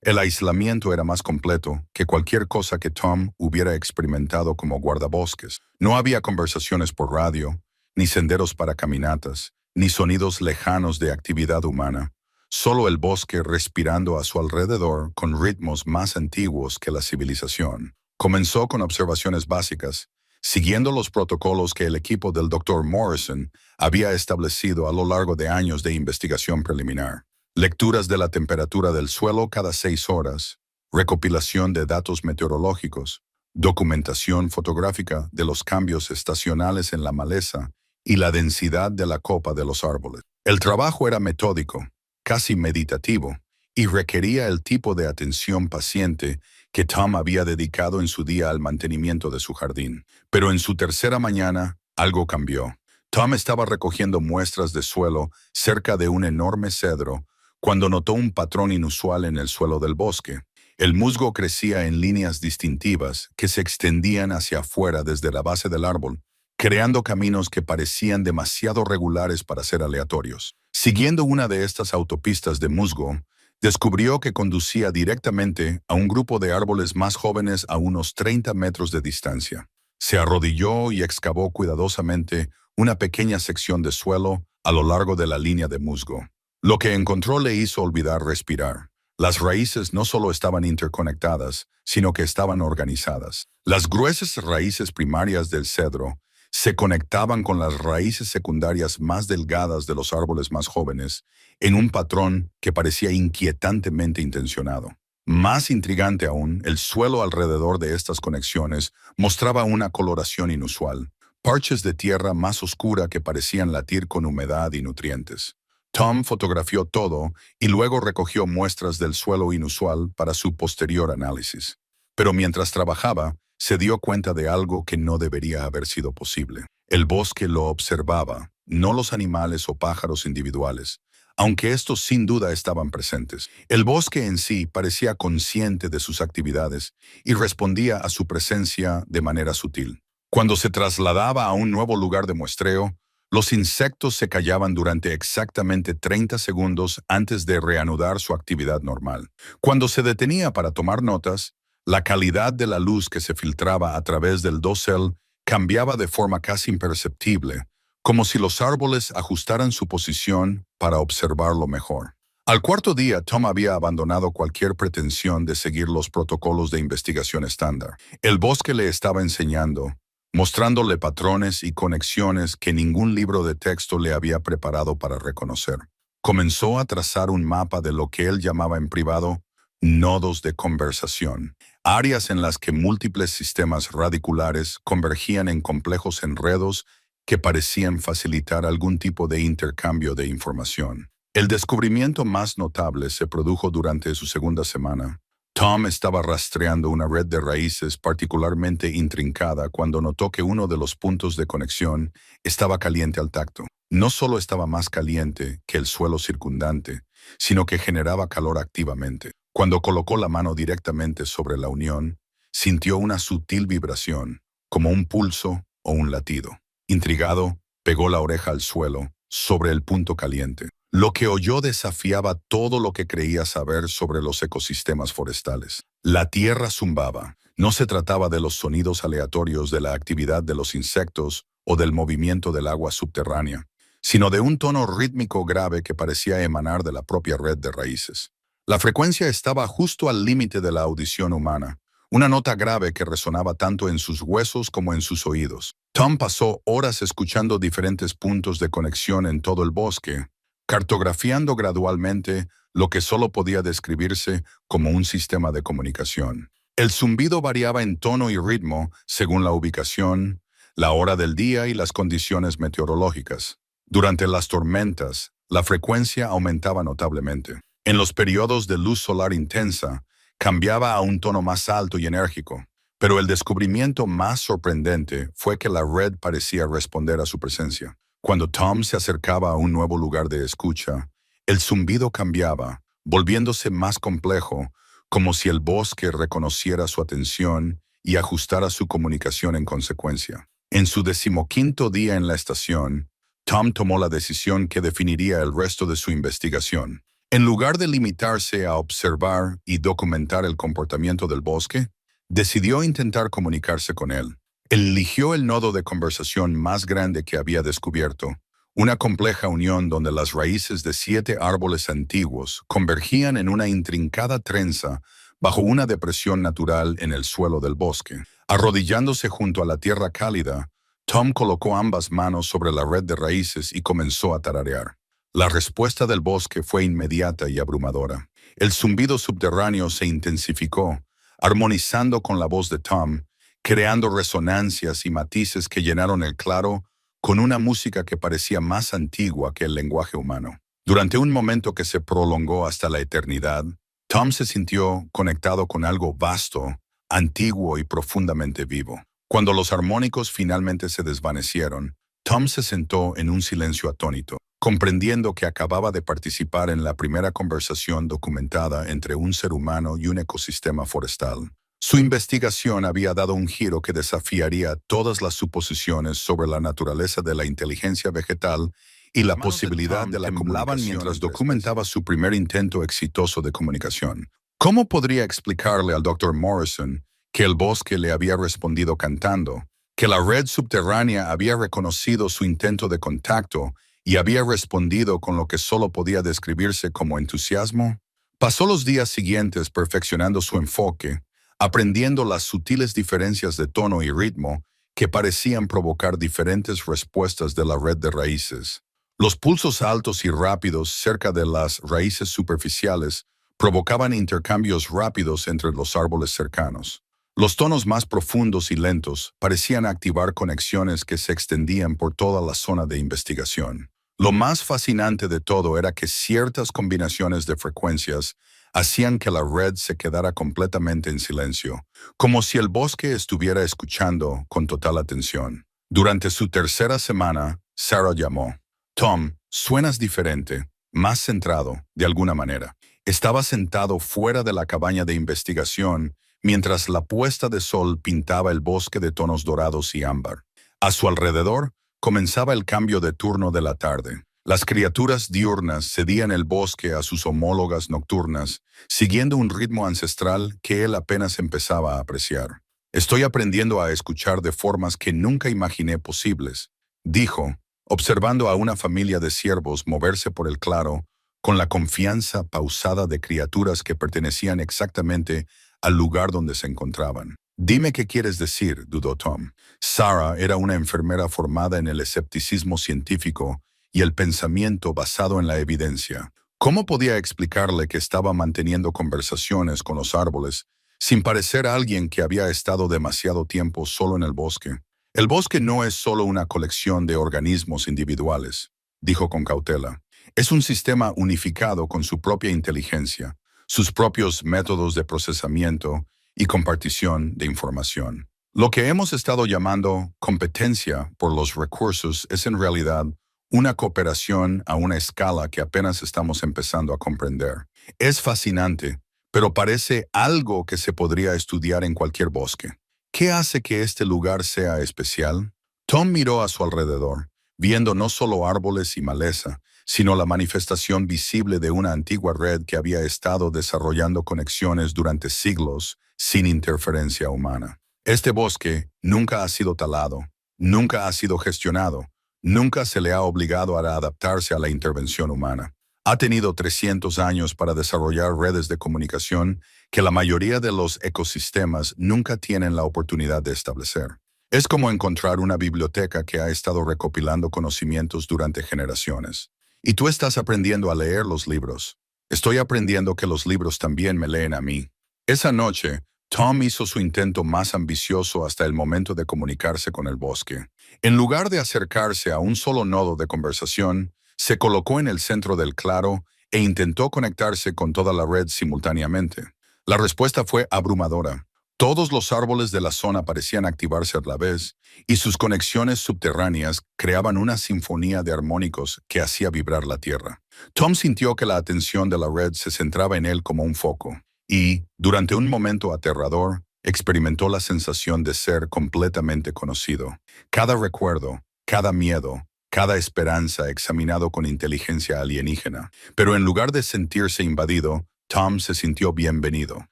El aislamiento era más completo que cualquier cosa que Tom hubiera experimentado como guardabosques. No había conversaciones por radio, ni senderos para caminatas, ni sonidos lejanos de actividad humana. Solo el bosque respirando a su alrededor con ritmos más antiguos que la civilización. Comenzó con observaciones básicas, siguiendo los protocolos que el equipo del Dr. Morrison había establecido a lo largo de años de investigación preliminar. Lecturas de la temperatura del suelo cada 6 horas, recopilación de datos meteorológicos, documentación fotográfica de los cambios estacionales en la maleza y la densidad de la copa de los árboles. El trabajo era metódico, casi meditativo, y requería el tipo de atención paciente que Tom había dedicado en su día al mantenimiento de su jardín. Pero en su tercera mañana, algo cambió. Tom estaba recogiendo muestras de suelo cerca de un enorme cedro cuando notó un patrón inusual en el suelo del bosque. El musgo crecía en líneas distintivas que se extendían hacia afuera desde la base del árbol, creando caminos que parecían demasiado regulares para ser aleatorios. Siguiendo una de estas autopistas de musgo, descubrió que conducía directamente a un grupo de árboles más jóvenes a unos 30 metros de distancia. Se arrodilló y excavó cuidadosamente una pequeña sección de suelo a lo largo de la línea de musgo. Lo que encontró le hizo olvidar respirar. Las raíces no solo estaban interconectadas, sino que estaban organizadas. Las gruesas raíces primarias del cedro se conectaban con las raíces secundarias más delgadas de los árboles más jóvenes, en un patrón que parecía inquietantemente intencionado. Más intrigante aún, el suelo alrededor de estas conexiones mostraba una coloración inusual, parches de tierra más oscura que parecían latir con humedad y nutrientes. Tom fotografió todo y luego recogió muestras del suelo inusual para su posterior análisis. Pero mientras trabajaba, se dio cuenta de algo que no debería haber sido posible. El bosque lo observaba, no los animales o pájaros individuales, aunque estos sin duda estaban presentes. El bosque en sí parecía consciente de sus actividades y respondía a su presencia de manera sutil. Cuando se trasladaba a un nuevo lugar de muestreo, los insectos se callaban durante exactamente 30 segundos antes de reanudar su actividad normal. Cuando se detenía para tomar notas, la calidad de la luz que se filtraba a través del dosel cambiaba de forma casi imperceptible, como si los árboles ajustaran su posición para observarlo mejor. Al cuarto día, Tom había abandonado cualquier pretensión de seguir los protocolos de investigación estándar. El bosque le estaba enseñando, mostrándole patrones y conexiones que ningún libro de texto le había preparado para reconocer. Comenzó a trazar un mapa de lo que él llamaba en privado nodos de conversación, áreas en las que múltiples sistemas radiculares convergían en complejos enredos que parecían facilitar algún tipo de intercambio de información. El descubrimiento más notable se produjo durante su segunda semana. Tom estaba rastreando una red de raíces particularmente intrincada cuando notó que uno de los puntos de conexión estaba caliente al tacto. No solo estaba más caliente que el suelo circundante, sino que generaba calor activamente. Cuando colocó la mano directamente sobre la unión, sintió una sutil vibración, como un pulso o un latido. Intrigado, pegó la oreja al suelo, sobre el punto caliente. Lo que oyó desafiaba todo lo que creía saber sobre los ecosistemas forestales. La tierra zumbaba. No se trataba de los sonidos aleatorios de la actividad de los insectos o del movimiento del agua subterránea, sino de un tono rítmico grave que parecía emanar de la propia red de raíces. La frecuencia estaba justo al límite de la audición humana, una nota grave que resonaba tanto en sus huesos como en sus oídos. Tom pasó horas escuchando diferentes puntos de conexión en todo el bosque, cartografiando gradualmente lo que solo podía describirse como un sistema de comunicación. El zumbido variaba en tono y ritmo según la ubicación, la hora del día y las condiciones meteorológicas. Durante las tormentas, la frecuencia aumentaba notablemente. En los periodos de luz solar intensa, cambiaba a un tono más alto y enérgico. Pero el descubrimiento más sorprendente fue que la red parecía responder a su presencia. Cuando Tom se acercaba a un nuevo lugar de escucha, el zumbido cambiaba, volviéndose más complejo, como si el bosque reconociera su atención y ajustara su comunicación en consecuencia. En su 15º día en la estación, Tom tomó la decisión que definiría el resto de su investigación. En lugar de limitarse a observar y documentar el comportamiento del bosque, decidió intentar comunicarse con él. Eligió el nodo de conversación más grande que había descubierto, una compleja unión donde las raíces de 7 árboles antiguos convergían en una intrincada trenza bajo una depresión natural en el suelo del bosque. Arrodillándose junto a la tierra cálida, Tom colocó ambas manos sobre la red de raíces y comenzó a tararear. La respuesta del bosque fue inmediata y abrumadora. El zumbido subterráneo se intensificó, armonizando con la voz de Tom, creando resonancias y matices que llenaron el claro con una música que parecía más antigua que el lenguaje humano. Durante un momento que se prolongó hasta la eternidad, Tom se sintió conectado con algo vasto, antiguo y profundamente vivo. Cuando los armónicos finalmente se desvanecieron, Tom se sentó en un silencio atónito, comprendiendo que acababa de participar en la primera conversación documentada entre un ser humano y un ecosistema forestal. Su investigación había dado un giro que desafiaría todas las suposiciones sobre la naturaleza de la inteligencia vegetal y la posibilidad de la comunicación mientras documentaba su primer intento exitoso de comunicación. ¿Cómo podría explicarle al Dr. Morrison que el bosque le había respondido cantando, que la red subterránea había reconocido su intento de contacto y había respondido con lo que solo podía describirse como entusiasmo? Pasó los días siguientes perfeccionando su enfoque, aprendiendo las sutiles diferencias de tono y ritmo que parecían provocar diferentes respuestas de la red de raíces. Los pulsos altos y rápidos cerca de las raíces superficiales provocaban intercambios rápidos entre los árboles cercanos. Los tonos más profundos y lentos parecían activar conexiones que se extendían por toda la zona de investigación. Lo más fascinante de todo era que ciertas combinaciones de frecuencias hacían que la red se quedara completamente en silencio, como si el bosque estuviera escuchando con total atención. Durante su tercera semana, Sarah llamó. Tom, suenas diferente, más centrado, de alguna manera. Estaba sentado fuera de la cabaña de investigación mientras la puesta de sol pintaba el bosque de tonos dorados y ámbar. A su alrededor comenzaba el cambio de turno de la tarde. Las criaturas diurnas cedían el bosque a sus homólogas nocturnas, siguiendo un ritmo ancestral que él apenas empezaba a apreciar. Estoy aprendiendo a escuchar de formas que nunca imaginé posibles, dijo, observando a una familia de ciervos moverse por el claro con la confianza pausada de criaturas que pertenecían exactamente al lugar donde se encontraban. Dime qué quieres decir, dudó Tom. Sarah era una enfermera formada en el escepticismo científico y el pensamiento basado en la evidencia. ¿Cómo podía explicarle que estaba manteniendo conversaciones con los árboles sin parecer alguien que había estado demasiado tiempo solo en el bosque? El bosque no es solo una colección de organismos individuales, dijo con cautela. Es un sistema unificado con su propia inteligencia, sus propios métodos de procesamiento y compartición de información. Lo que hemos estado llamando competencia por los recursos es en realidad una cooperación a una escala que apenas estamos empezando a comprender. Es fascinante, pero parece algo que se podría estudiar en cualquier bosque. ¿Qué hace que este lugar sea especial? Tom miró a su alrededor, viendo no solo árboles y maleza, sino la manifestación visible de una antigua red que había estado desarrollando conexiones durante siglos sin interferencia humana. Este bosque nunca ha sido talado, nunca ha sido gestionado, nunca se le ha obligado a adaptarse a la intervención humana. Ha tenido 300 años para desarrollar redes de comunicación que la mayoría de los ecosistemas nunca tienen la oportunidad de establecer. Es como encontrar una biblioteca que ha estado recopilando conocimientos durante generaciones. Y tú estás aprendiendo a leer los libros. Estoy aprendiendo que los libros también me leen a mí. Esa noche, Tom hizo su intento más ambicioso hasta el momento de comunicarse con el bosque. En lugar de acercarse a un solo nodo de conversación, se colocó en el centro del claro e intentó conectarse con toda la red simultáneamente. La respuesta fue abrumadora. Todos los árboles de la zona parecían activarse a la vez, y sus conexiones subterráneas creaban una sinfonía de armónicos que hacía vibrar la tierra. Tom sintió que la atención de la red se centraba en él como un foco, y, durante un momento aterrador, experimentó la sensación de ser completamente conocido. Cada recuerdo, cada miedo, cada esperanza examinado con inteligencia alienígena. Pero en lugar de sentirse invadido, Tom se sintió bienvenido.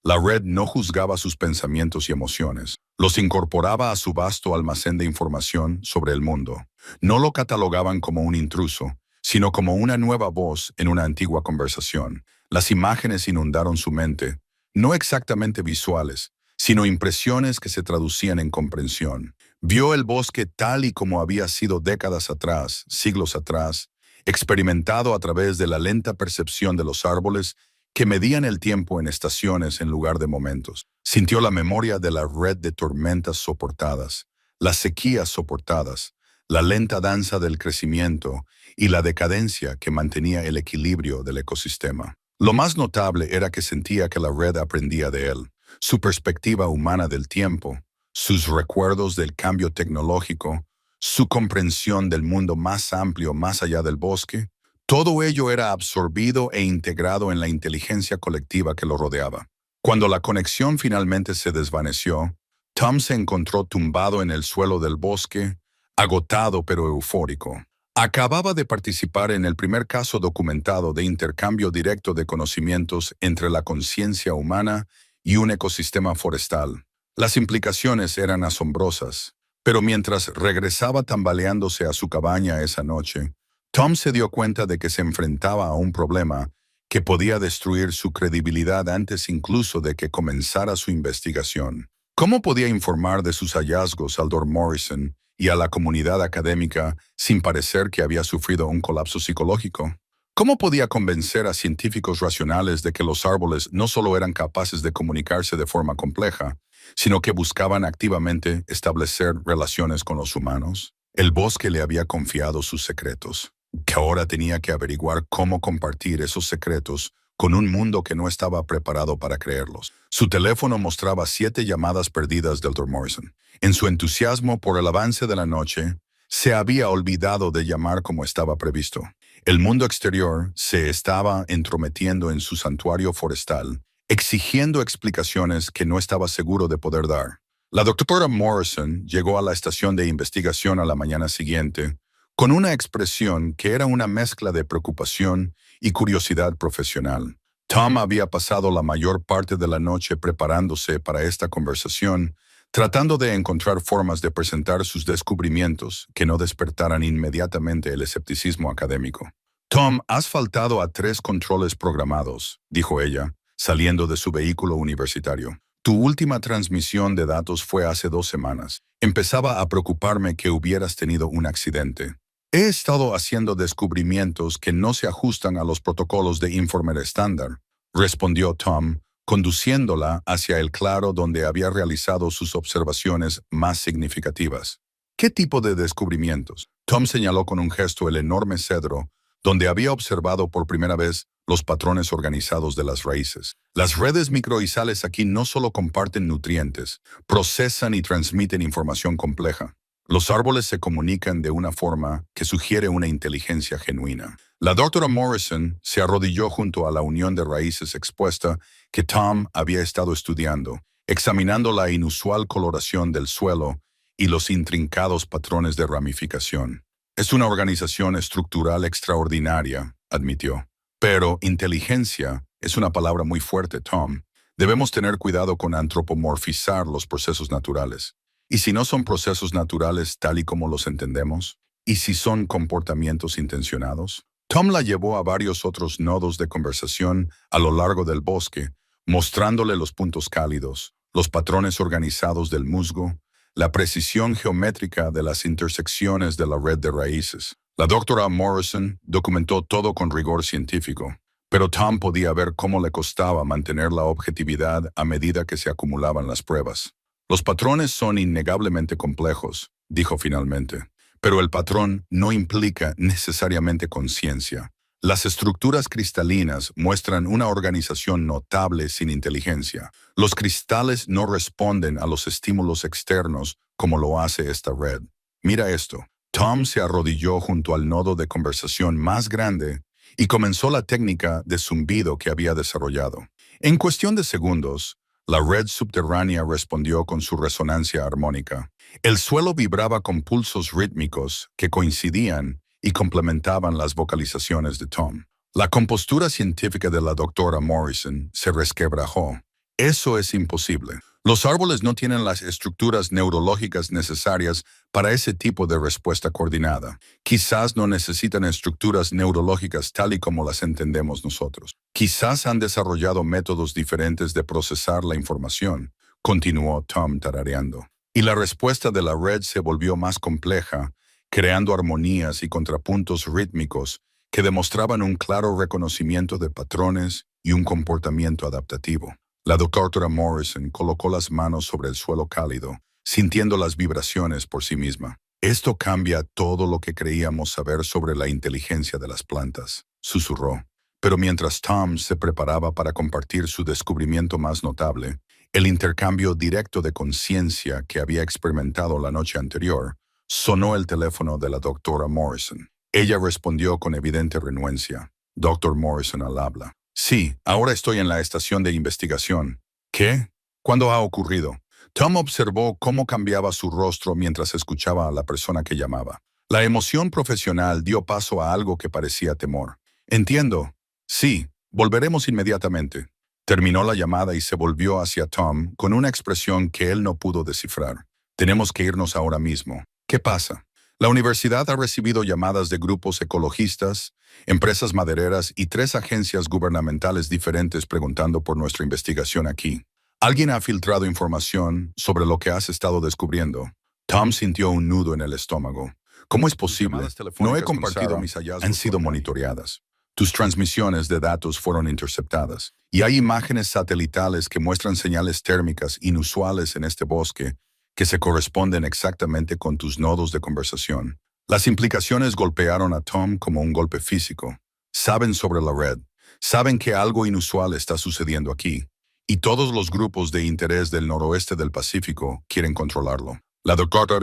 La red no juzgaba sus pensamientos y emociones. Los incorporaba a su vasto almacén de información sobre el mundo. No lo catalogaban como un intruso, sino como una nueva voz en una antigua conversación. Las imágenes inundaron su mente, no exactamente visuales, sino impresiones que se traducían en comprensión. Vio el bosque tal y como había sido décadas atrás, siglos atrás, experimentado a través de la lenta percepción de los árboles que medían el tiempo en estaciones en lugar de momentos. Sintió la memoria de la red de tormentas soportadas, las sequías soportadas, la lenta danza del crecimiento y la decadencia que mantenía el equilibrio del ecosistema. Lo más notable era que sentía que la red aprendía de él, su perspectiva humana del tiempo, sus recuerdos del cambio tecnológico, su comprensión del mundo más amplio más allá del bosque. Todo ello era absorbido e integrado en la inteligencia colectiva que lo rodeaba. Cuando la conexión finalmente se desvaneció, Tom se encontró tumbado en el suelo del bosque, agotado pero eufórico. Acababa de participar en el primer caso documentado de intercambio directo de conocimientos entre la conciencia humana y un ecosistema forestal. Las implicaciones eran asombrosas, pero mientras regresaba tambaleándose a su cabaña esa noche, Tom se dio cuenta de que se enfrentaba a un problema que podía destruir su credibilidad antes incluso de que comenzara su investigación. ¿Cómo podía informar de sus hallazgos al Dr. Morrison y a la comunidad académica sin parecer que había sufrido un colapso psicológico? ¿Cómo podía convencer a científicos racionales de que los árboles no solo eran capaces de comunicarse de forma compleja, sino que buscaban activamente establecer relaciones con los humanos? El bosque le había confiado sus secretos, que ahora tenía que averiguar cómo compartir esos secretos con un mundo que no estaba preparado para creerlos. Su teléfono mostraba 7 llamadas perdidas del Dr. Morrison. En su entusiasmo por el avance de la noche, se había olvidado de llamar como estaba previsto. El mundo exterior se estaba entrometiendo en su santuario forestal, exigiendo explicaciones que no estaba seguro de poder dar. La doctora Morrison llegó a la estación de investigación a la mañana siguiente, con una expresión que era una mezcla de preocupación y curiosidad profesional. Tom había pasado la mayor parte de la noche preparándose para esta conversación, tratando de encontrar formas de presentar sus descubrimientos que no despertaran inmediatamente el escepticismo académico. Tom, has faltado a 3 controles programados, dijo ella, saliendo de su vehículo universitario. Tu última transmisión de datos fue hace 2 semanas. Empezaba a preocuparme que hubieras tenido un accidente. He estado haciendo descubrimientos que no se ajustan a los protocolos de Informer estándar, respondió Tom, conduciéndola hacia el claro donde había realizado sus observaciones más significativas. ¿Qué tipo de descubrimientos? Tom señaló con un gesto el enorme cedro, donde había observado por primera vez los patrones organizados de las raíces. Las redes microizales aquí no solo comparten nutrientes, procesan y transmiten información compleja. Los árboles se comunican de una forma que sugiere una inteligencia genuina. La doctora Morrison se arrodilló junto a la unión de raíces expuesta que Tom había estado estudiando, examinando la inusual coloración del suelo y los intrincados patrones de ramificación. Es una organización estructural extraordinaria, admitió. Pero inteligencia es una palabra muy fuerte, Tom. Debemos tener cuidado con antropomorfizar los procesos naturales. ¿Y si no son procesos naturales tal y como los entendemos? ¿Y si son comportamientos intencionados? Tom la llevó a varios otros nodos de conversación a lo largo del bosque, mostrándole los puntos cálidos, los patrones organizados del musgo, la precisión geométrica de las intersecciones de la red de raíces. La doctora Morrison documentó todo con rigor científico, pero Tom podía ver cómo le costaba mantener la objetividad a medida que se acumulaban las pruebas. Los patrones son innegablemente complejos, dijo finalmente, pero el patrón no implica necesariamente conciencia. Las estructuras cristalinas muestran una organización notable sin inteligencia. Los cristales no responden a los estímulos externos como lo hace esta red. Mira esto. Tom se arrodilló junto al nodo de conversación más grande y comenzó la técnica de zumbido que había desarrollado. En cuestión de segundos, la red subterránea respondió con su resonancia armónica. El suelo vibraba con pulsos rítmicos que coincidían y complementaban las vocalizaciones de Tom. La compostura científica de la doctora Morrison se resquebrajó. Eso es imposible. Los árboles no tienen las estructuras neurológicas necesarias para ese tipo de respuesta coordinada. Quizás no necesitan estructuras neurológicas tal y como las entendemos nosotros. Quizás han desarrollado métodos diferentes de procesar la información, continuó Tom tarareando. Y la respuesta de la red se volvió más compleja, creando armonías y contrapuntos rítmicos que demostraban un claro reconocimiento de patrones y un comportamiento adaptativo. La doctora Morrison colocó las manos sobre el suelo cálido, sintiendo las vibraciones por sí misma. Esto cambia todo lo que creíamos saber sobre la inteligencia de las plantas, susurró. Pero mientras Tom se preparaba para compartir su descubrimiento más notable, el intercambio directo de conciencia que había experimentado la noche anterior, sonó el teléfono de la doctora Morrison. Ella respondió con evidente renuencia. Dr. Morrison al habla. Sí, ahora estoy en la estación de investigación. ¿Qué? ¿Cuándo ha ocurrido? Tom observó cómo cambiaba su rostro mientras escuchaba a la persona que llamaba. La emoción profesional dio paso a algo que parecía temor. Entiendo. Sí, volveremos inmediatamente. Terminó la llamada y se volvió hacia Tom con una expresión que él no pudo descifrar. Tenemos que irnos ahora mismo. ¿Qué pasa? La universidad ha recibido llamadas de grupos ecologistas, empresas madereras y 3 agencias gubernamentales diferentes preguntando por nuestra investigación aquí. Alguien ha filtrado información sobre lo que has estado descubriendo. Tom sintió un nudo en el estómago. ¿Cómo es posible? No he compartido mis hallazgos. Han sido monitoreadas. Tus transmisiones de datos fueron interceptadas. Y hay imágenes satelitales que muestran señales térmicas inusuales en este bosque que se corresponden exactamente con tus nodos de conversación. Las implicaciones golpearon a Tom como un golpe físico. Saben sobre la red. Saben que algo inusual está sucediendo aquí. Y todos los grupos de interés del noroeste del Pacífico quieren controlarlo. La doctora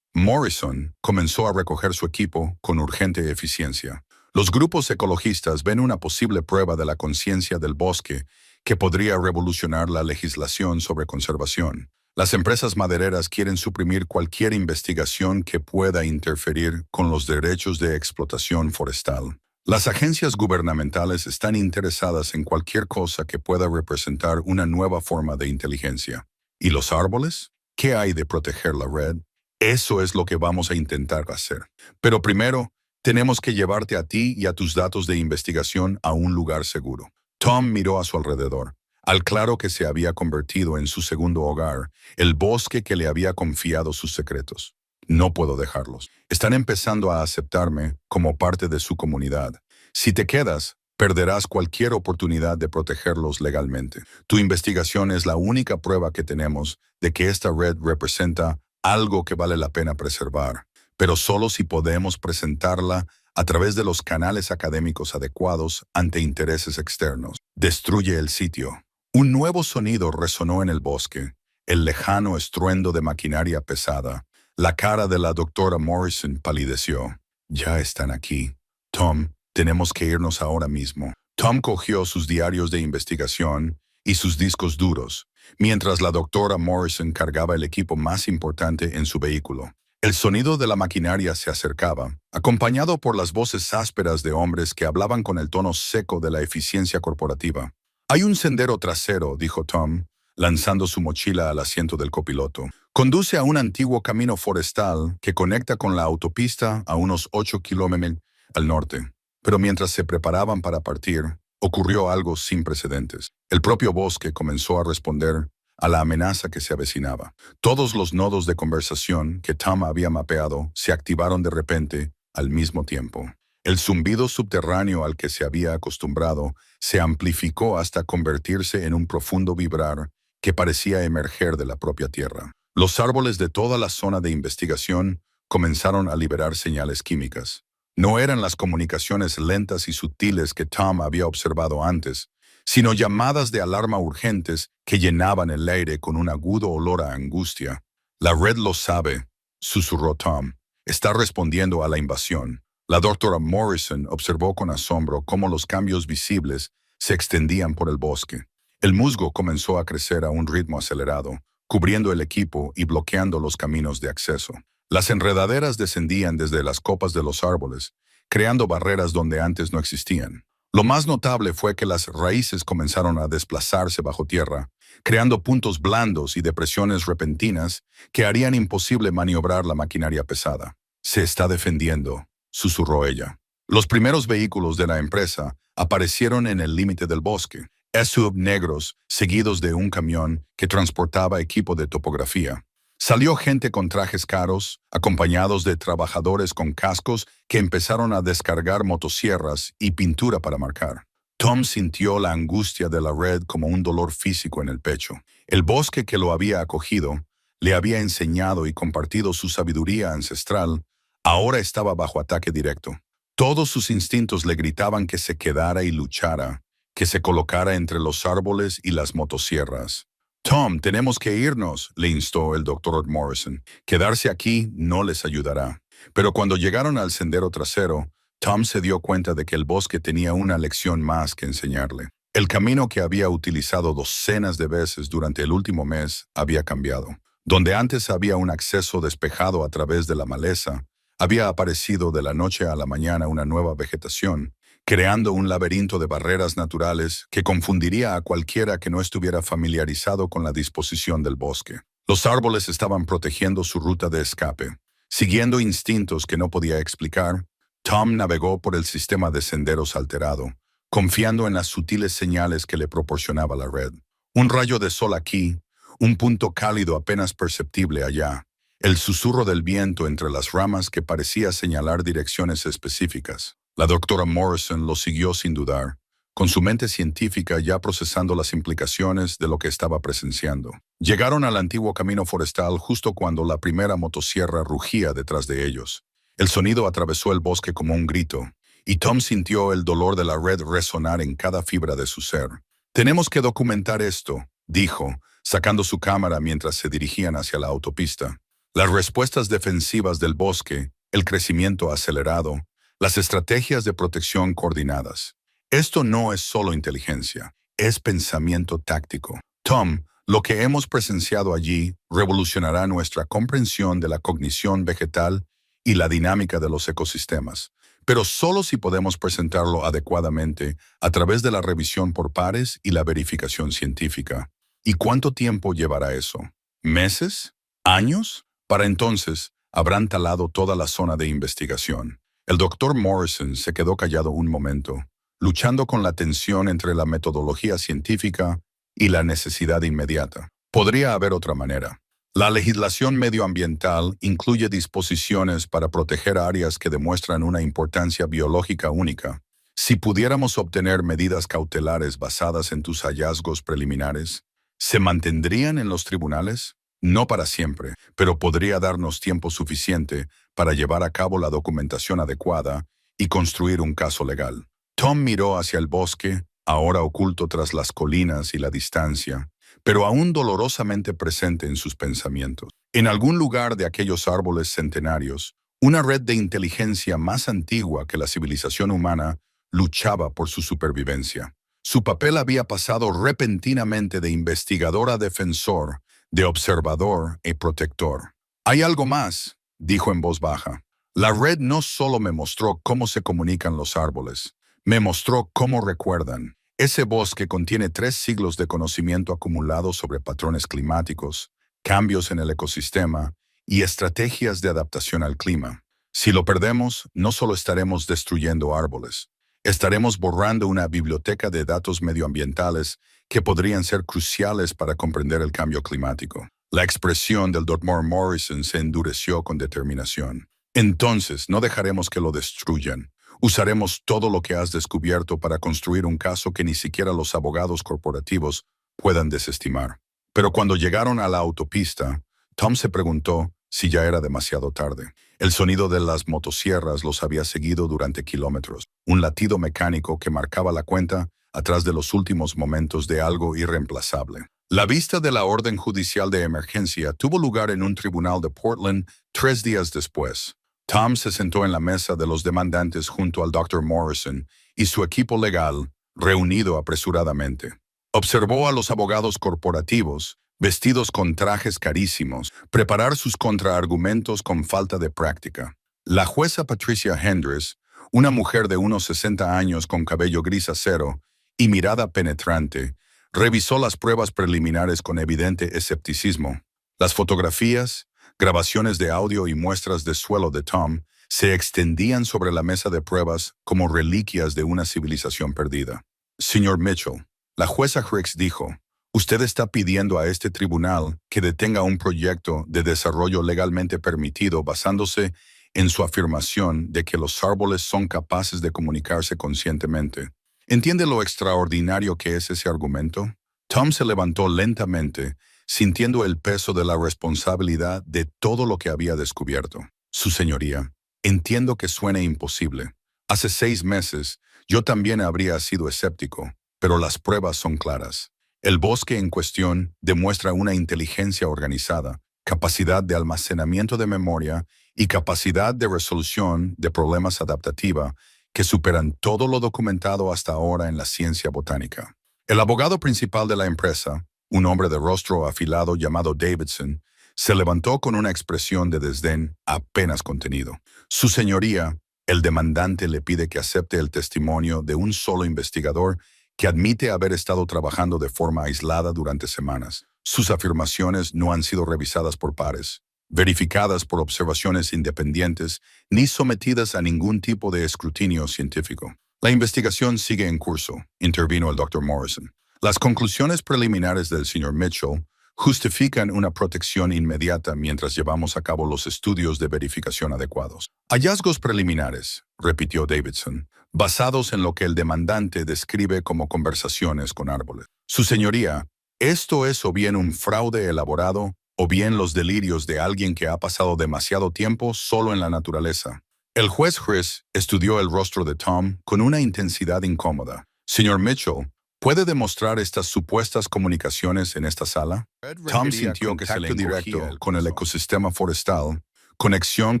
Morrison comenzó a recoger su equipo con urgente eficiencia. Los grupos ecologistas ven una posible prueba de la conciencia del bosque que podría revolucionar la legislación sobre conservación. Las empresas madereras quieren suprimir cualquier investigación que pueda interferir con los derechos de explotación forestal. Las agencias gubernamentales están interesadas en cualquier cosa que pueda representar una nueva forma de inteligencia. ¿Y los árboles? ¿Qué hay de proteger la red? Eso es lo que vamos a intentar hacer. Pero primero, Tenemos que llevarte a ti y a tus datos de investigación a un lugar seguro. Tom miró a su alrededor. Al claro que se había convertido en su segundo hogar, el bosque que le había confiado sus secretos. No puedo dejarlos. Están empezando a aceptarme como parte de su comunidad. Si te quedas, perderás cualquier oportunidad de protegerlos legalmente. Tu investigación es la única prueba que tenemos de que esta red representa algo que vale la pena preservar, pero solo si podemos presentarla a través de los canales académicos adecuados ante intereses externos. Destruye el sitio. Un nuevo sonido resonó en el bosque, el lejano estruendo de maquinaria pesada. La cara de la doctora Morrison palideció. Ya están aquí. Tom, tenemos que irnos ahora mismo. Tom cogió sus diarios de investigación y sus discos duros, mientras la doctora Morrison cargaba el equipo más importante en su vehículo. El sonido de la maquinaria se acercaba, acompañado por las voces ásperas de hombres que hablaban con el tono seco de la eficiencia corporativa. Hay un sendero trasero, dijo Tom, lanzando su mochila al asiento del copiloto. Conduce a un antiguo camino forestal que conecta con la autopista a unos 8 kilómetros al norte. Pero mientras se preparaban para partir, ocurrió algo sin precedentes. El propio bosque comenzó a responder a la amenaza que se avecinaba. Todos los nodos de conversación que Tom había mapeado se activaron de repente al mismo tiempo. El zumbido subterráneo al que se había acostumbrado se amplificó hasta convertirse en un profundo vibrar que parecía emerger de la propia tierra. Los árboles de toda la zona de investigación comenzaron a liberar señales químicas. No eran las comunicaciones lentas y sutiles que Tom había observado antes, sino llamadas de alarma urgentes que llenaban el aire con un agudo olor a angustia. La red lo sabe, susurró Tom. Está respondiendo a la invasión. La doctora Morrison observó con asombro cómo los cambios visibles se extendían por el bosque. El musgo comenzó a crecer a un ritmo acelerado, cubriendo el equipo y bloqueando los caminos de acceso. Las enredaderas descendían desde las copas de los árboles, creando barreras donde antes no existían. Lo más notable fue que las raíces comenzaron a desplazarse bajo tierra, creando puntos blandos y depresiones repentinas que harían imposible maniobrar la maquinaria pesada. Se está defendiendo, susurró ella. Los primeros vehículos de la empresa aparecieron en el límite del bosque, SUV negros seguidos de un camión que transportaba equipo de topografía. Salió gente con trajes caros, acompañados de trabajadores con cascos que empezaron a descargar motosierras y pintura para marcar. Tom sintió la angustia de la red como un dolor físico en el pecho. El bosque que lo había acogido, le había enseñado y compartido su sabiduría ancestral, ahora estaba bajo ataque directo. Todos sus instintos le gritaban que se quedara y luchara, que se colocara entre los árboles y las motosierras. Tom, tenemos que irnos, le instó el doctor Morrison. Quedarse aquí no les ayudará. Pero cuando llegaron al sendero trasero, Tom se dio cuenta de que el bosque tenía una lección más que enseñarle. El camino que había utilizado docenas de veces durante el último mes había cambiado. Donde antes había un acceso despejado a través de la maleza, había aparecido de la noche a la mañana una nueva vegetación, creando un laberinto de barreras naturales que confundiría a cualquiera que no estuviera familiarizado con la disposición del bosque. Los árboles estaban protegiendo su ruta de escape. Siguiendo instintos que no podía explicar, Tom navegó por el sistema de senderos alterado, confiando en las sutiles señales que le proporcionaba la red. Un rayo de sol aquí, un punto cálido apenas perceptible allá, el susurro del viento entre las ramas que parecía señalar direcciones específicas. La doctora Morrison lo siguió sin dudar, con su mente científica ya procesando las implicaciones de lo que estaba presenciando. Llegaron al antiguo camino forestal justo cuando la primera motosierra rugía detrás de ellos. El sonido atravesó el bosque como un grito, y Tom sintió el dolor de la red resonar en cada fibra de su ser. «Tenemos que documentar esto», dijo, sacando su cámara mientras se dirigían hacia la autopista. Las respuestas defensivas del bosque, el crecimiento acelerado, las estrategias de protección coordinadas. Esto no es solo inteligencia, es pensamiento táctico. Tom, lo que hemos presenciado allí revolucionará nuestra comprensión de la cognición vegetal y la dinámica de los ecosistemas, pero solo si podemos presentarlo adecuadamente a través de la revisión por pares y la verificación científica. ¿Y cuánto tiempo llevará eso? ¿Meses? ¿Años? Para entonces, habrán talado toda la zona de investigación. El doctor Morrison se quedó callado un momento, luchando con la tensión entre la metodología científica y la necesidad inmediata. Podría haber otra manera. La legislación medioambiental incluye disposiciones para proteger áreas que demuestran una importancia biológica única. Si pudiéramos obtener medidas cautelares basadas en tus hallazgos preliminares, ¿se mantendrían en los tribunales? No para siempre, pero podría darnos tiempo suficiente para llevar a cabo la documentación adecuada y construir un caso legal. Tom miró hacia el bosque, ahora oculto tras las colinas y la distancia, pero aún dolorosamente presente en sus pensamientos. En algún lugar de aquellos árboles centenarios, una red de inteligencia más antigua que la civilización humana luchaba por su supervivencia. Su papel había pasado repentinamente de investigador a defensor, de observador y protector. «Hay algo más», dijo en voz baja. «La red no solo me mostró cómo se comunican los árboles, me mostró cómo recuerdan. Ese bosque contiene 3 siglos de conocimiento acumulado sobre patrones climáticos, cambios en el ecosistema y estrategias de adaptación al clima. Si lo perdemos, no solo estaremos destruyendo árboles, estaremos borrando una biblioteca de datos medioambientales que podrían ser cruciales para comprender el cambio climático». La expresión del Dr. Morrison se endureció con determinación. «Entonces, no dejaremos que lo destruyan. Usaremos todo lo que has descubierto para construir un caso que ni siquiera los abogados corporativos puedan desestimar». Pero cuando llegaron a la autopista, Tom se preguntó si ya era demasiado tarde. El sonido de las motosierras los había seguido durante kilómetros, un latido mecánico que marcaba la cuenta atrás de los últimos momentos de algo irreemplazable. La vista de la orden judicial de emergencia tuvo lugar en un tribunal de Portland 3 días después. Tom se sentó en la mesa de los demandantes junto al Dr. Morrison y su equipo legal, reunido apresuradamente. Observó a los abogados corporativos, vestidos con trajes carísimos, preparar sus contraargumentos con falta de práctica. La jueza Patricia Hendricks, una mujer de unos 60 años con cabello gris acero y mirada penetrante, revisó las pruebas preliminares con evidente escepticismo. Las fotografías, grabaciones de audio y muestras de suelo de Tom se extendían sobre la mesa de pruebas como reliquias de una civilización perdida. «Señor Mitchell», la jueza Hendricks dijo, «usted está pidiendo a este tribunal que detenga un proyecto de desarrollo legalmente permitido basándose en su afirmación de que los árboles son capaces de comunicarse conscientemente. ¿Entiende lo extraordinario que es ese argumento?» Tom se levantó lentamente, sintiendo el peso de la responsabilidad de todo lo que había descubierto. «Su señoría, entiendo que suene imposible. Hace 6 meses, yo también habría sido escéptico, pero las pruebas son claras. El bosque en cuestión demuestra una inteligencia organizada, capacidad de almacenamiento de memoria y capacidad de resolución de problemas adaptativa que superan todo lo documentado hasta ahora en la ciencia botánica». El abogado principal de la empresa, un hombre de rostro afilado llamado Davidson, se levantó con una expresión de desdén apenas contenido. «Su señoría, el demandante le pide que acepte el testimonio de un solo investigador que admite haber estado trabajando de forma aislada durante semanas. Sus afirmaciones no han sido revisadas por pares, verificadas por observaciones independientes, ni sometidas a ningún tipo de escrutinio científico». «La investigación sigue en curso», intervino el Dr. Morrison. «Las conclusiones preliminares del Sr. Mitchell justifican una protección inmediata mientras llevamos a cabo los estudios de verificación adecuados». «Hallazgos preliminares», repitió Davidson, «basados en lo que el demandante describe como conversaciones con árboles. Su señoría, esto es o bien un fraude elaborado o bien los delirios de alguien que ha pasado demasiado tiempo solo en la naturaleza». El juez Chris estudió el rostro de Tom con una intensidad incómoda. «Señor Mitchell, ¿puede demostrar estas supuestas comunicaciones en esta sala?» Tom sintió que se le directo con el ecosistema forestal, conexión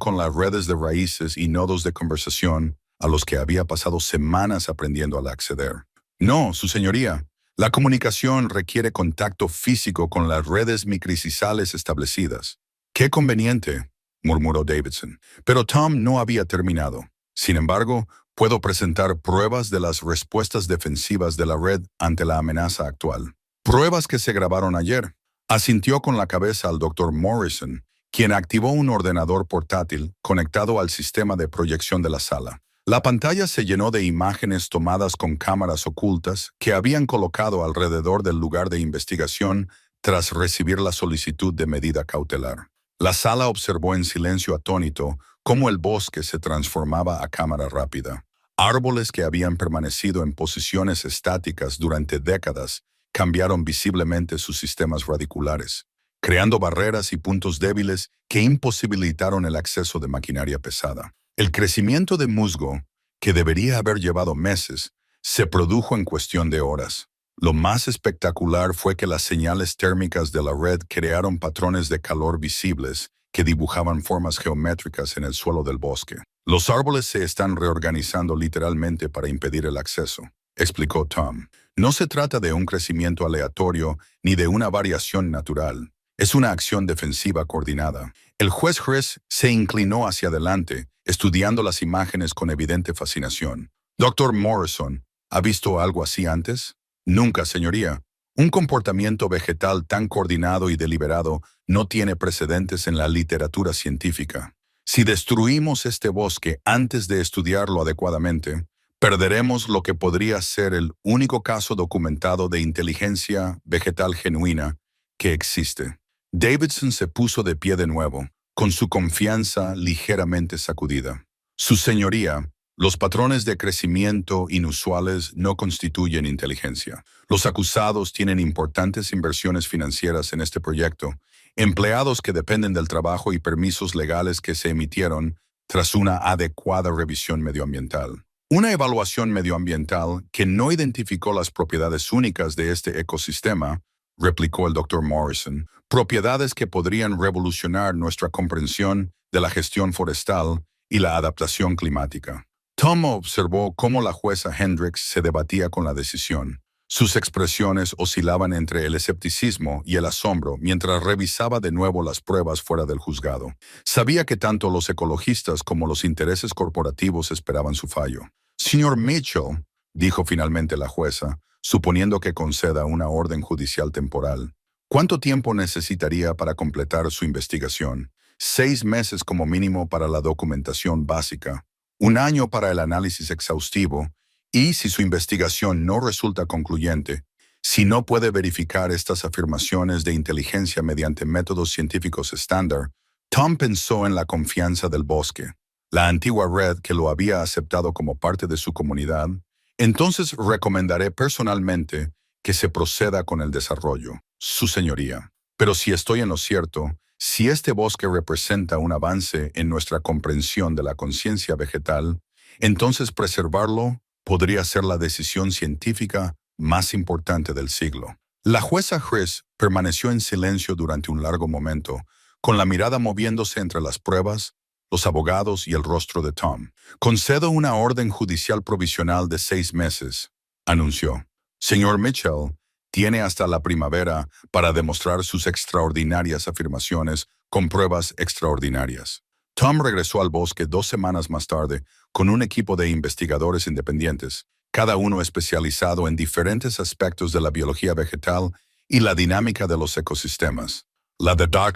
con las redes de raíces y nodos de conversación a los que había pasado semanas aprendiendo al acceder. «No, su señoría. La comunicación requiere contacto físico con las redes micricisales establecidas». «Qué conveniente», murmuró Davidson. Pero Tom no había terminado. «Sin embargo, puedo presentar pruebas de las respuestas defensivas de la red ante la amenaza actual. Pruebas que se grabaron ayer». Asintió con la cabeza al Dr. Morrison, quien activó un ordenador portátil conectado al sistema de proyección de la sala. La pantalla se llenó de imágenes tomadas con cámaras ocultas que habían colocado alrededor del lugar de investigación tras recibir la solicitud de medida cautelar. La sala observó en silencio atónito cómo el bosque se transformaba a cámara rápida. Árboles que habían permanecido en posiciones estáticas durante décadas cambiaron visiblemente sus sistemas radiculares, creando barreras y puntos débiles que imposibilitaron el acceso de maquinaria pesada. El crecimiento de musgo, que debería haber llevado meses, se produjo en cuestión de horas. Lo más espectacular fue que las señales térmicas de la red crearon patrones de calor visibles que dibujaban formas geométricas en el suelo del bosque. Los árboles se están reorganizando literalmente para impedir el acceso, explicó Tom. No se trata de un crecimiento aleatorio ni de una variación natural. Es una acción defensiva coordinada. El juez Chris se inclinó hacia adelante, estudiando las imágenes con evidente fascinación. Dr. Morrison, ¿ha visto algo así antes? Nunca, señoría. Un comportamiento vegetal tan coordinado y deliberado no tiene precedentes en la literatura científica. Si destruimos este bosque antes de estudiarlo adecuadamente, perderemos lo que podría ser el único caso documentado de inteligencia vegetal genuina que existe. Davidson se puso de pie de nuevo, con su confianza ligeramente sacudida. Su señoría, los patrones de crecimiento inusuales no constituyen inteligencia. Los acusados tienen importantes inversiones financieras en este proyecto, empleados que dependen del trabajo y permisos legales que se emitieron tras una adecuada revisión medioambiental. Una evaluación medioambiental que no identificó las propiedades únicas de este ecosistema, replicó el Dr. Morrison, propiedades que podrían revolucionar nuestra comprensión de la gestión forestal y la adaptación climática. Tom observó cómo la jueza Hendricks se debatía con la decisión. Sus expresiones oscilaban entre el escepticismo y el asombro mientras revisaba de nuevo las pruebas fuera del juzgado. Sabía que tanto los ecologistas como los intereses corporativos esperaban su fallo. Señor Mitchell, dijo finalmente la jueza, suponiendo que conceda una orden judicial temporal, ¿cuánto tiempo necesitaría para completar su investigación? 6 meses como mínimo para la documentación básica, 1 año para el análisis exhaustivo, y si su investigación no resulta concluyente, si no puede verificar estas afirmaciones de inteligencia mediante métodos científicos estándar, Tom pensó en la confianza del bosque, la antigua red que lo había aceptado como parte de su comunidad. Entonces recomendaré personalmente que se proceda con el desarrollo, su señoría. Pero si estoy en lo cierto, si este bosque representa un avance en nuestra comprensión de la conciencia vegetal, entonces preservarlo podría ser la decisión científica más importante del siglo. La jueza Chris permaneció en silencio durante un largo momento, con la mirada moviéndose entre las pruebas, los abogados y el rostro de Tom. Concedo una orden judicial provisional de 6 meses, anunció. Señor Mitchell, tiene hasta la primavera para demostrar sus extraordinarias afirmaciones con pruebas extraordinarias. Tom regresó al bosque 2 semanas más tarde con un equipo de investigadores independientes, cada uno especializado en diferentes aspectos de la biología vegetal y la dinámica de los ecosistemas. La de Dra.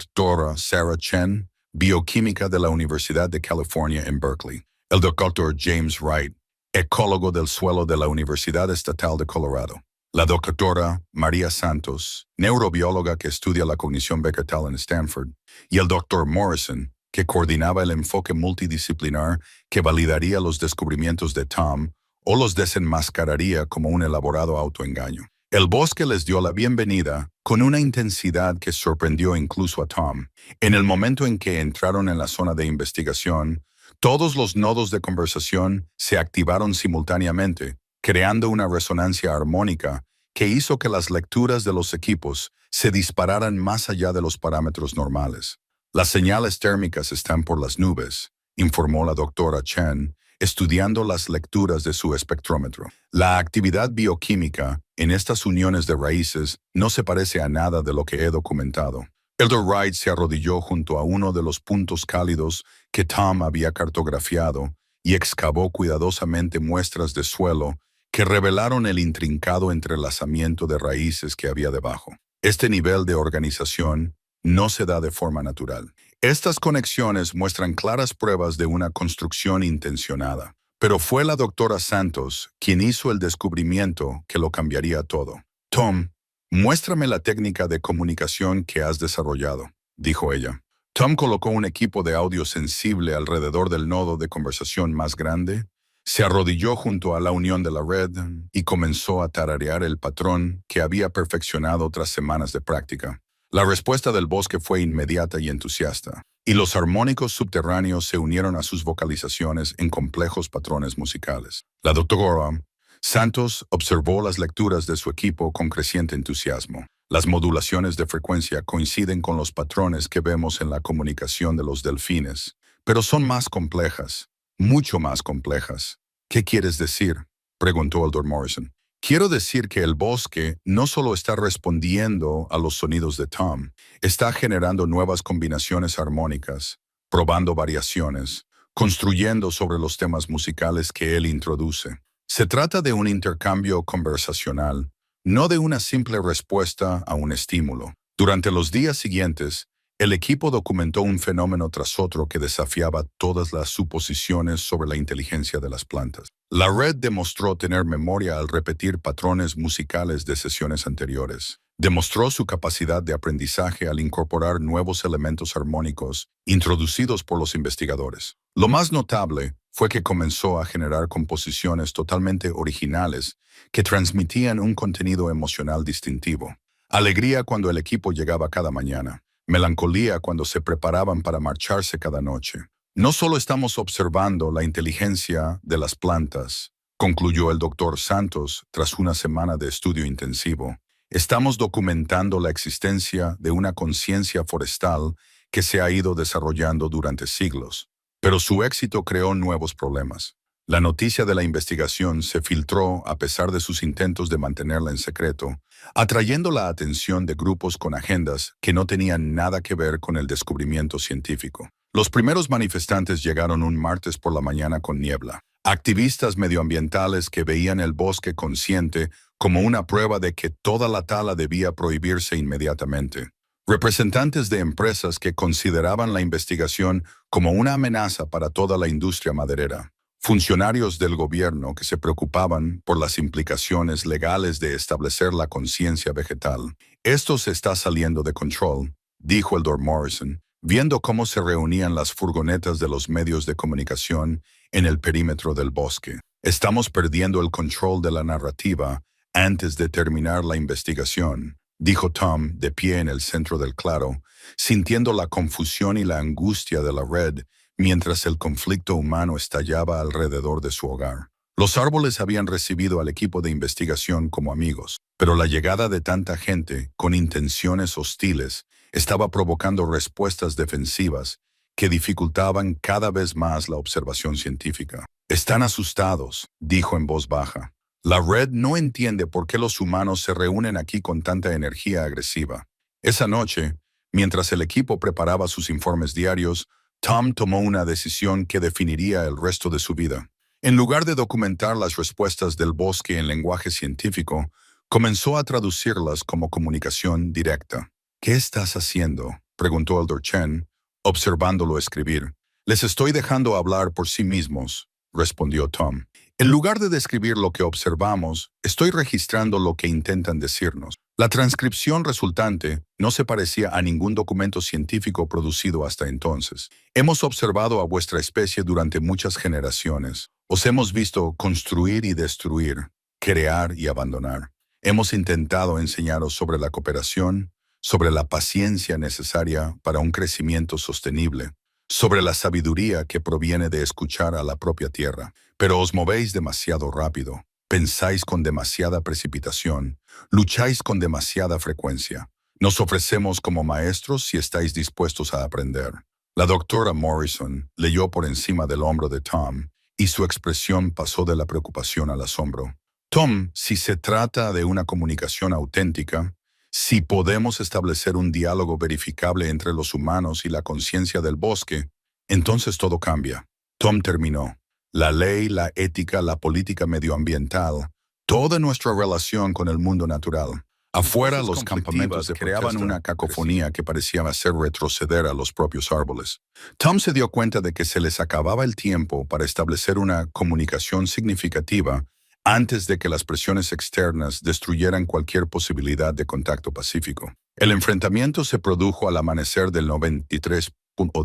Sarah Chen, bioquímica de la Universidad de California en Berkeley. El Dr. James Wright, ecólogo del suelo de la Universidad Estatal de Colorado. La doctora María Santos, neurobióloga que estudia la cognición vegetal en Stanford. Y el Dr. Morrison, que coordinaba el enfoque multidisciplinar que validaría los descubrimientos de Tom o los desenmascararía como un elaborado autoengaño. El bosque les dio la bienvenida con una intensidad que sorprendió incluso a Tom. En el momento en que entraron en la zona de investigación, todos los nodos de conversación se activaron simultáneamente, creando una resonancia armónica que hizo que las lecturas de los equipos se dispararan más allá de los parámetros normales. Las señales térmicas están por las nubes, informó la doctora Chen, estudiando las lecturas de su espectrómetro. La actividad bioquímica en estas uniones de raíces no se parece a nada de lo que he documentado. Elder Wright se arrodilló junto a uno de los puntos cálidos que Tom había cartografiado y excavó cuidadosamente muestras de suelo que revelaron el intrincado entrelazamiento de raíces que había debajo. Este nivel de organización no se da de forma natural. Estas conexiones muestran claras pruebas de una construcción intencionada. Pero fue la doctora Santos quien hizo el descubrimiento que lo cambiaría todo. Tom, muéstrame la técnica de comunicación que has desarrollado, dijo ella. Tom colocó un equipo de audio sensible alrededor del nodo de conversación más grande, se arrodilló junto a la unión de la red y comenzó a tararear el patrón que había perfeccionado tras semanas de práctica. La respuesta del bosque fue inmediata y entusiasta, y los armónicos subterráneos se unieron a sus vocalizaciones en complejos patrones musicales. La doctora Santos observó las lecturas de su equipo con creciente entusiasmo. Las modulaciones de frecuencia coinciden con los patrones que vemos en la comunicación de los delfines, pero son más complejas, mucho más complejas. ¿Qué quieres decir?, preguntó el Dr. Morrison. Quiero decir que el bosque no solo está respondiendo a los sonidos de Tom, está generando nuevas combinaciones armónicas, probando variaciones, construyendo sobre los temas musicales que él introduce. Se trata de un intercambio conversacional, no de una simple respuesta a un estímulo. Durante los días siguientes, el equipo documentó un fenómeno tras otro que desafiaba todas las suposiciones sobre la inteligencia de las plantas. La red demostró tener memoria al repetir patrones musicales de sesiones anteriores. Demostró su capacidad de aprendizaje al incorporar nuevos elementos armónicos introducidos por los investigadores. Lo más notable fue que comenzó a generar composiciones totalmente originales que transmitían un contenido emocional distintivo. Alegría cuando el equipo llegaba cada mañana. Melancolía cuando se preparaban para marcharse cada noche. No solo estamos observando la inteligencia de las plantas, concluyó el Dr. Santos tras una semana de estudio intensivo. Estamos documentando la existencia de una conciencia forestal que se ha ido desarrollando durante siglos. Pero su éxito creó nuevos problemas. La noticia de la investigación se filtró a pesar de sus intentos de mantenerla en secreto, atrayendo la atención de grupos con agendas que no tenían nada que ver con el descubrimiento científico. Los primeros manifestantes llegaron un martes por la mañana con niebla. Activistas medioambientales que veían el bosque consciente como una prueba de que toda la tala debía prohibirse inmediatamente. Representantes de empresas que consideraban la investigación como una amenaza para toda la industria maderera. Funcionarios del gobierno que se preocupaban por las implicaciones legales de establecer la conciencia vegetal. Esto se está saliendo de control, dijo el Dr. Morrison, viendo cómo se reunían las furgonetas de los medios de comunicación en el perímetro del bosque. Estamos perdiendo el control de la narrativa antes de terminar la investigación, dijo Tom, de pie en el centro del claro, sintiendo la confusión y la angustia de la red mientras el conflicto humano estallaba alrededor de su hogar. Los árboles habían recibido al equipo de investigación como amigos, pero la llegada de tanta gente con intenciones hostiles estaba provocando respuestas defensivas que dificultaban cada vez más la observación científica. Están asustados, dijo en voz baja. La red no entiende por qué los humanos se reúnen aquí con tanta energía agresiva. Esa noche, mientras el equipo preparaba sus informes diarios, Tom tomó una decisión que definiría el resto de su vida. En lugar de documentar las respuestas del bosque en lenguaje científico, comenzó a traducirlas como comunicación directa. ¿Qué estás haciendo?, preguntó el Dr. Chen, observándolo escribir. Les estoy dejando hablar por sí mismos, respondió Tom. En lugar de describir lo que observamos, estoy registrando lo que intentan decirnos. La transcripción resultante no se parecía a ningún documento científico producido hasta entonces. Hemos observado a vuestra especie durante muchas generaciones. Os hemos visto construir y destruir, crear y abandonar. Hemos intentado enseñaros sobre la cooperación, sobre la paciencia necesaria para un crecimiento sostenible, sobre la sabiduría que proviene de escuchar a la propia tierra. Pero os movéis demasiado rápido, pensáis con demasiada precipitación, lucháis con demasiada frecuencia. Nos ofrecemos como maestros si estáis dispuestos a aprender. La doctora Morrison leyó por encima del hombro de Tom y su expresión pasó de la preocupación al asombro. Tom, si se trata de una comunicación auténtica, si podemos establecer un diálogo verificable entre los humanos y la conciencia del bosque, entonces todo cambia. Tom terminó. La ley, la ética, la política medioambiental, toda nuestra relación con el mundo natural. Afuera, los campamentos creaban una cacofonía que parecía hacer retroceder a los propios árboles. Tom se dio cuenta de que se les acababa el tiempo para establecer una comunicación significativa antes de que las presiones externas destruyeran cualquier posibilidad de contacto pacífico. El enfrentamiento se produjo al amanecer del 93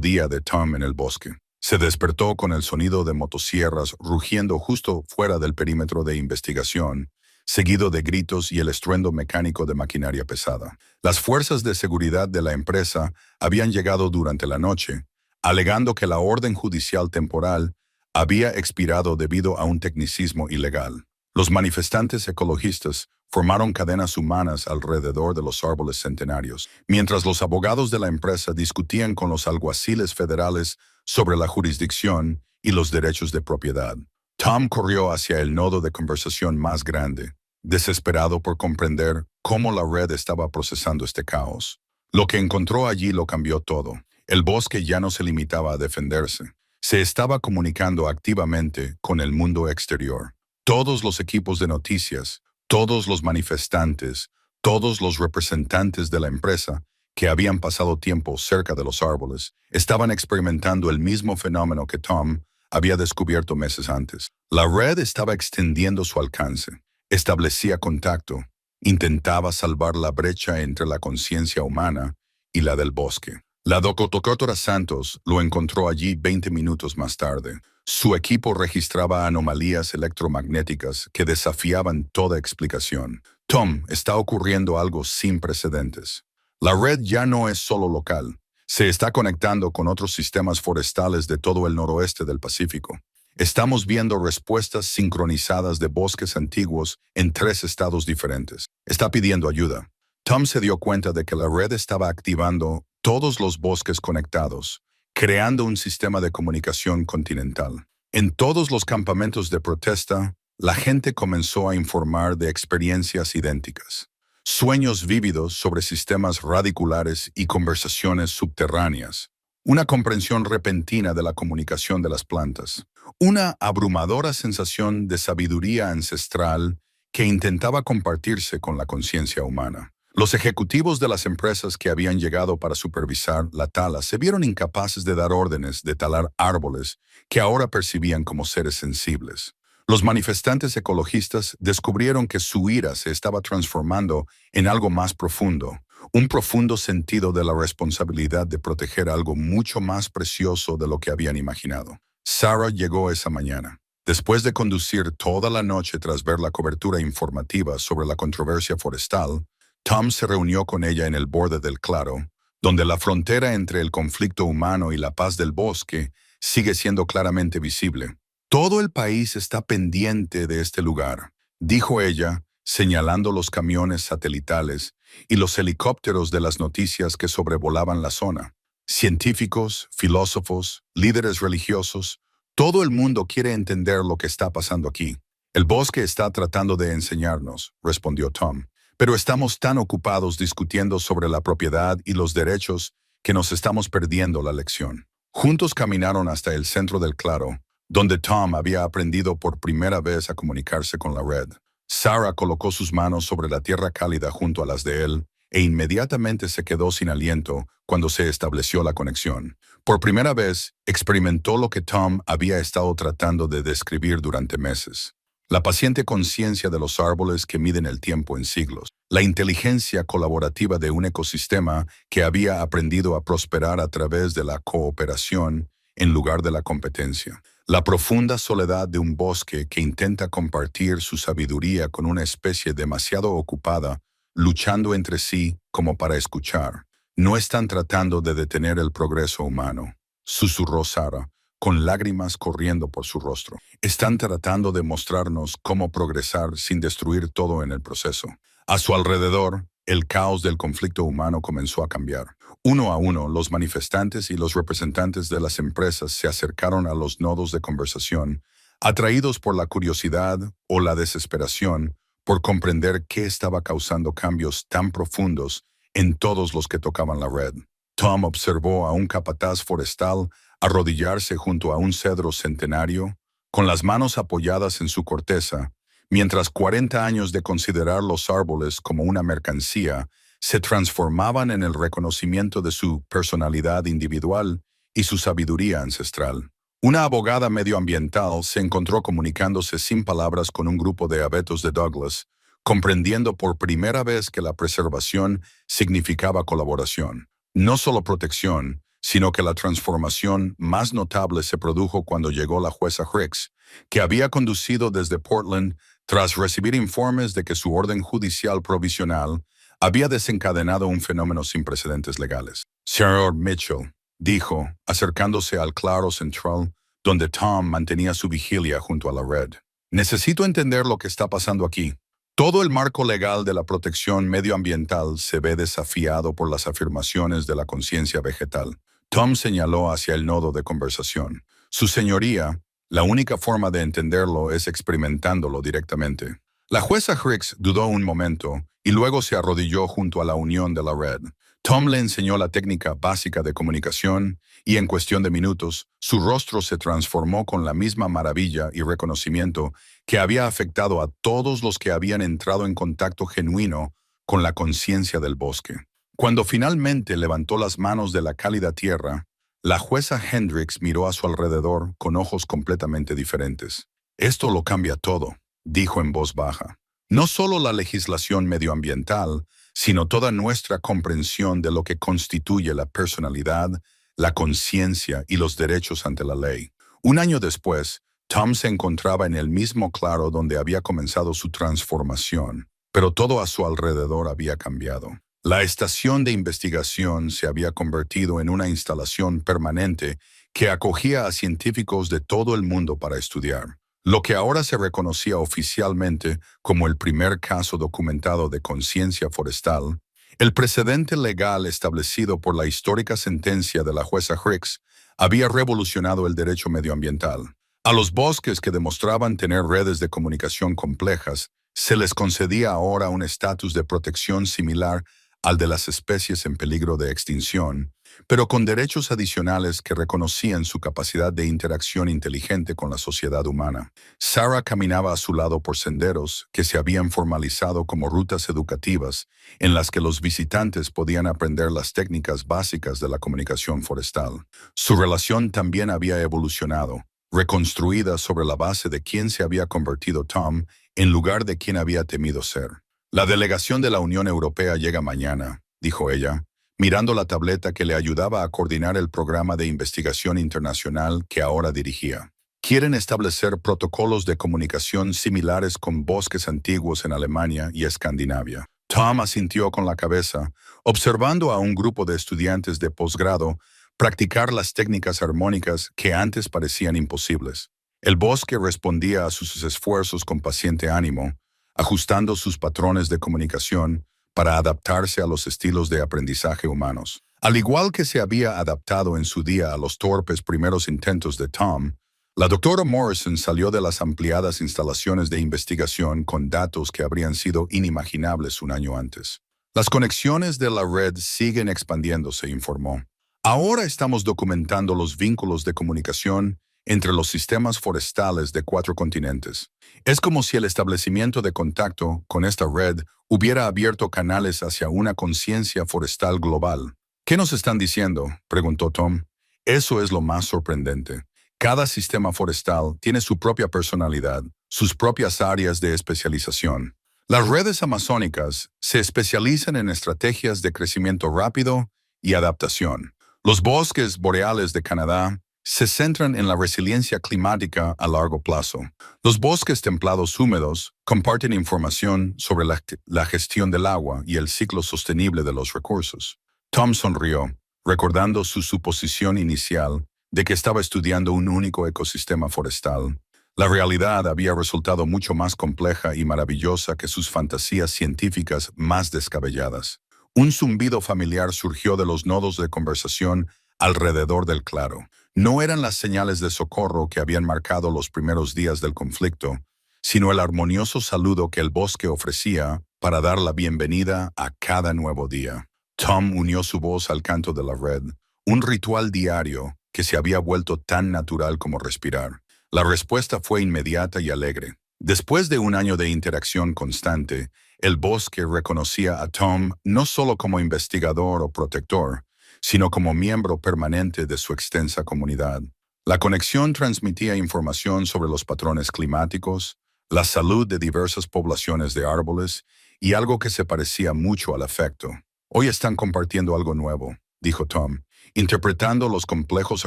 día de Tom en el bosque. Se despertó con el sonido de motosierras rugiendo justo fuera del perímetro de investigación, seguido de gritos y el estruendo mecánico de maquinaria pesada. Las fuerzas de seguridad de la empresa habían llegado durante la noche, alegando que la orden judicial temporal había expirado debido a un tecnicismo ilegal. Los manifestantes ecologistas formaron cadenas humanas alrededor de los árboles centenarios, mientras los abogados de la empresa discutían con los alguaciles federales sobre la jurisdicción y los derechos de propiedad. Tom corrió hacia el nodo de conversación más grande, desesperado por comprender cómo la red estaba procesando este caos. Lo que encontró allí lo cambió todo. El bosque ya no se limitaba a defenderse. Se estaba comunicando activamente con el mundo exterior. Todos los equipos de noticias, todos los manifestantes, todos los representantes de la empresa que habían pasado tiempo cerca de los árboles, estaban experimentando el mismo fenómeno que Tom había descubierto meses antes. La red estaba extendiendo su alcance, establecía contacto, intentaba salvar la brecha entre la conciencia humana y la del bosque. La doctora Santos lo encontró allí 20 minutos más tarde. Su equipo registraba anomalías electromagnéticas que desafiaban toda explicación. Tom, está ocurriendo algo sin precedentes. La red ya no es solo local. Se está conectando con otros sistemas forestales de todo el noroeste del Pacífico. Estamos viendo respuestas sincronizadas de bosques antiguos en 3 estados diferentes. Está pidiendo ayuda. Tom se dio cuenta de que la red estaba activando todos los bosques conectados, creando un sistema de comunicación continental. En todos los campamentos de protesta, la gente comenzó a informar de experiencias idénticas. Sueños vívidos sobre sistemas radiculares y conversaciones subterráneas. Una comprensión repentina de la comunicación de las plantas. Una abrumadora sensación de sabiduría ancestral que intentaba compartirse con la conciencia humana. Los ejecutivos de las empresas que habían llegado para supervisar la tala se vieron incapaces de dar órdenes de talar árboles que ahora percibían como seres sensibles. Los manifestantes ecologistas descubrieron que su ira se estaba transformando en algo más profundo, un profundo sentido de la responsabilidad de proteger algo mucho más precioso de lo que habían imaginado. Sarah llegó esa mañana. Después de conducir toda la noche tras ver la cobertura informativa sobre la controversia forestal, Tom se reunió con ella en el borde del claro, donde la frontera entre el conflicto humano y la paz del bosque sigue siendo claramente visible. Todo el país está pendiente de este lugar, dijo ella, señalando los camiones satelitales y los helicópteros de las noticias que sobrevolaban la zona. Científicos, filósofos, líderes religiosos, todo el mundo quiere entender lo que está pasando aquí. El bosque está tratando de enseñarnos, respondió Tom, pero estamos tan ocupados discutiendo sobre la propiedad y los derechos que nos estamos perdiendo la lección. Juntos caminaron hasta el centro del claro, donde Tom había aprendido por primera vez a comunicarse con la red. Sarah colocó sus manos sobre la tierra cálida junto a las de él e inmediatamente se quedó sin aliento cuando se estableció la conexión. Por primera vez, experimentó lo que Tom había estado tratando de describir durante meses. La paciente conciencia de los árboles que miden el tiempo en siglos. La inteligencia colaborativa de un ecosistema que había aprendido a prosperar a través de la cooperación en lugar de la competencia. La profunda soledad de un bosque que intenta compartir su sabiduría con una especie demasiado ocupada, luchando entre sí como para escuchar. No están tratando de detener el progreso humano, susurró Sarah, con lágrimas corriendo por su rostro. Están tratando de mostrarnos cómo progresar sin destruir todo en el proceso. A su alrededor, el caos del conflicto humano comenzó a cambiar. Uno a uno, los manifestantes y los representantes de las empresas se acercaron a los nodos de conversación, atraídos por la curiosidad o la desesperación por comprender qué estaba causando cambios tan profundos en todos los que tocaban la red. Tom observó a un capataz forestal arrodillarse junto a un cedro centenario, con las manos apoyadas en su corteza, mientras 40 años de considerar los árboles como una mercancía se transformaban en el reconocimiento de su personalidad individual y su sabiduría ancestral. Una abogada medioambiental se encontró comunicándose sin palabras con un grupo de abetos de Douglas, comprendiendo por primera vez que la preservación significaba colaboración. No solo protección, sino que la transformación más notable se produjo cuando llegó la jueza Hicks, que había conducido desde Portland tras recibir informes de que su orden judicial provisional había desencadenado un fenómeno sin precedentes legales. Señor Mitchell, dijo, acercándose al claro central donde Tom mantenía su vigilia junto a la red. Necesito entender lo que está pasando aquí. Todo el marco legal de la protección medioambiental se ve desafiado por las afirmaciones de la conciencia vegetal. Tom señaló hacia el nodo de conversación. Su señoría, la única forma de entenderlo es experimentándolo directamente. La jueza Hicks dudó un momento y luego se arrodilló junto a la unión de la red. Tom le enseñó la técnica básica de comunicación y en cuestión de minutos, su rostro se transformó con la misma maravilla y reconocimiento que había afectado a todos los que habían entrado en contacto genuino con la conciencia del bosque. Cuando finalmente levantó las manos de la cálida tierra, la jueza Hendricks miró a su alrededor con ojos completamente diferentes. Esto lo cambia todo, dijo en voz baja. No solo la legislación medioambiental, sino toda nuestra comprensión de lo que constituye la personalidad, la conciencia y los derechos ante la ley. Un año después, Tom se encontraba en el mismo claro donde había comenzado su transformación, pero todo a su alrededor había cambiado. La estación de investigación se había convertido en una instalación permanente que acogía a científicos de todo el mundo para estudiar. Lo que ahora se reconocía oficialmente como el primer caso documentado de conciencia forestal, el precedente legal establecido por la histórica sentencia de la jueza Hicks había revolucionado el derecho medioambiental. A los bosques que demostraban tener redes de comunicación complejas, se les concedía ahora un estatus de protección similar al de las especies en peligro de extinción, pero con derechos adicionales que reconocían su capacidad de interacción inteligente con la sociedad humana. Sarah caminaba a su lado por senderos que se habían formalizado como rutas educativas en las que los visitantes podían aprender las técnicas básicas de la comunicación forestal. Su relación también había evolucionado, reconstruida sobre la base de quién se había convertido Tom en lugar de quien había temido ser. La delegación de la Unión Europea llega mañana, dijo ella, mirando la tableta que le ayudaba a coordinar el programa de investigación internacional que ahora dirigía. Quieren establecer protocolos de comunicación similares con bosques antiguos en Alemania y Escandinavia. Tom asintió con la cabeza, observando a un grupo de estudiantes de posgrado practicar las técnicas armónicas que antes parecían imposibles. El bosque respondía a sus esfuerzos con paciente ánimo, ajustando sus patrones de comunicación para adaptarse a los estilos de aprendizaje humanos. Al igual que se había adaptado en su día a los torpes primeros intentos de Tom, la doctora Morrison salió de las ampliadas instalaciones de investigación con datos que habrían sido inimaginables un año antes. Las conexiones de la red siguen expandiéndose, informó. Ahora estamos documentando los vínculos de comunicación entre los sistemas forestales de 4 continentes. Es como si el establecimiento de contacto con esta red hubiera abierto canales hacia una conciencia forestal global. ¿Qué nos están diciendo?, preguntó Tom. Eso es lo más sorprendente. Cada sistema forestal tiene su propia personalidad, sus propias áreas de especialización. Las redes amazónicas se especializan en estrategias de crecimiento rápido y adaptación. Los bosques boreales de Canadá se centran en la resiliencia climática a largo plazo. Los bosques templados húmedos comparten información sobre la gestión del agua y el ciclo sostenible de los recursos. Tom sonrió, recordando su suposición inicial de que estaba estudiando un único ecosistema forestal. La realidad había resultado mucho más compleja y maravillosa que sus fantasías científicas más descabelladas. Un zumbido familiar surgió de los nodos de conversación alrededor del claro. No eran las señales de socorro que habían marcado los primeros días del conflicto, sino el armonioso saludo que el bosque ofrecía para dar la bienvenida a cada nuevo día. Tom unió su voz al canto de la red, un ritual diario que se había vuelto tan natural como respirar. La respuesta fue inmediata y alegre. Después de un año de interacción constante, el bosque reconocía a Tom no solo como investigador o protector, sino como miembro permanente de su extensa comunidad. La conexión transmitía información sobre los patrones climáticos, la salud de diversas poblaciones de árboles y algo que se parecía mucho al afecto. Hoy están compartiendo algo nuevo, dijo Tom, interpretando los complejos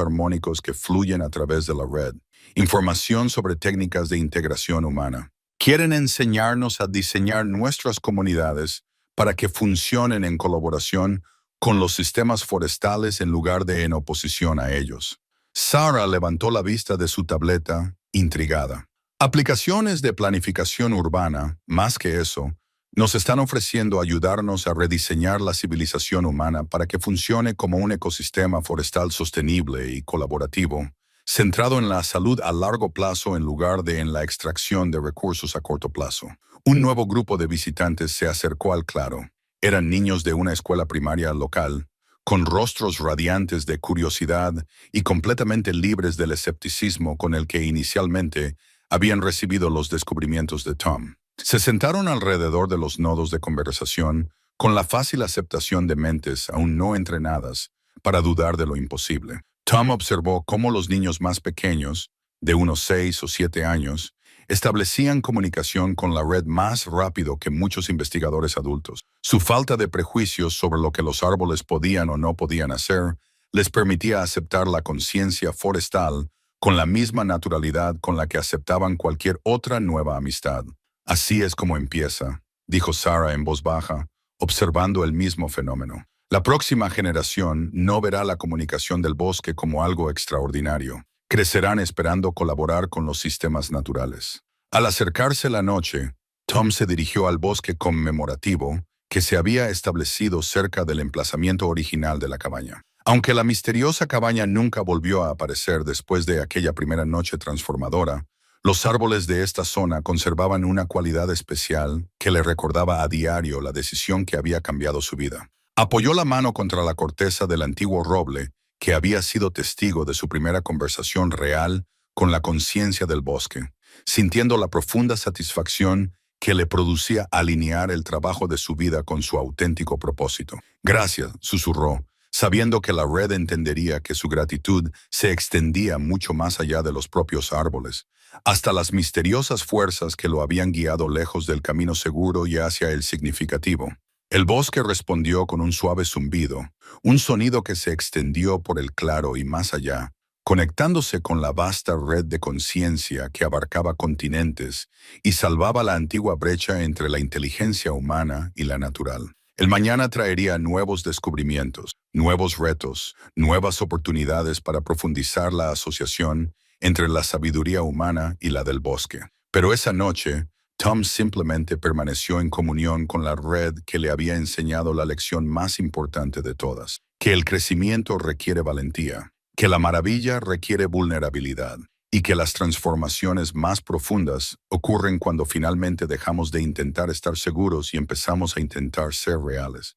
armónicos que fluyen a través de la red. Información sobre técnicas de integración humana. Quieren enseñarnos a diseñar nuestras comunidades para que funcionen en colaboración con los sistemas forestales en lugar de en oposición a ellos. Sarah levantó la vista de su tableta, intrigada. Aplicaciones de planificación urbana, más que eso, nos están ofreciendo ayudarnos a rediseñar la civilización humana para que funcione como un ecosistema forestal sostenible y colaborativo, centrado en la salud a largo plazo en lugar de en la extracción de recursos a corto plazo. Un nuevo grupo de visitantes se acercó al claro. Eran niños de una escuela primaria local, con rostros radiantes de curiosidad y completamente libres del escepticismo con el que inicialmente habían recibido los descubrimientos de Tom. Se sentaron alrededor de los nodos de conversación con la fácil aceptación de mentes aún no entrenadas para dudar de lo imposible. Tom observó cómo los niños más pequeños, de unos 6 o 7 años, establecían comunicación con la red más rápido que muchos investigadores adultos. Su falta de prejuicios sobre lo que los árboles podían o no podían hacer les permitía aceptar la conciencia forestal con la misma naturalidad con la que aceptaban cualquier otra nueva amistad. Así es como empieza, dijo Sarah en voz baja, observando el mismo fenómeno. La próxima generación no verá la comunicación del bosque como algo extraordinario. Crecerán esperando colaborar con los sistemas naturales. Al acercarse la noche, Tom se dirigió al bosque conmemorativo que se había establecido cerca del emplazamiento original de la cabaña. Aunque la misteriosa cabaña nunca volvió a aparecer después de aquella primera noche transformadora, los árboles de esta zona conservaban una cualidad especial que le recordaba a diario la decisión que había cambiado su vida. Apoyó la mano contra la corteza del antiguo roble que había sido testigo de su primera conversación real con la conciencia del bosque, sintiendo la profunda satisfacción que le producía alinear el trabajo de su vida con su auténtico propósito. Gracias, susurró, sabiendo que la red entendería que su gratitud se extendía mucho más allá de los propios árboles, hasta las misteriosas fuerzas que lo habían guiado lejos del camino seguro y hacia el significativo. El bosque respondió con un suave zumbido, un sonido que se extendió por el claro y más allá, conectándose con la vasta red de conciencia que abarcaba continentes y salvaba la antigua brecha entre la inteligencia humana y la natural. El mañana traería nuevos descubrimientos, nuevos retos, nuevas oportunidades para profundizar la asociación entre la sabiduría humana y la del bosque. Pero esa noche, Tom simplemente permaneció en comunión con la red que le había enseñado la lección más importante de todas, que el crecimiento requiere valentía, que la maravilla requiere vulnerabilidad y que las transformaciones más profundas ocurren cuando finalmente dejamos de intentar estar seguros y empezamos a intentar ser reales.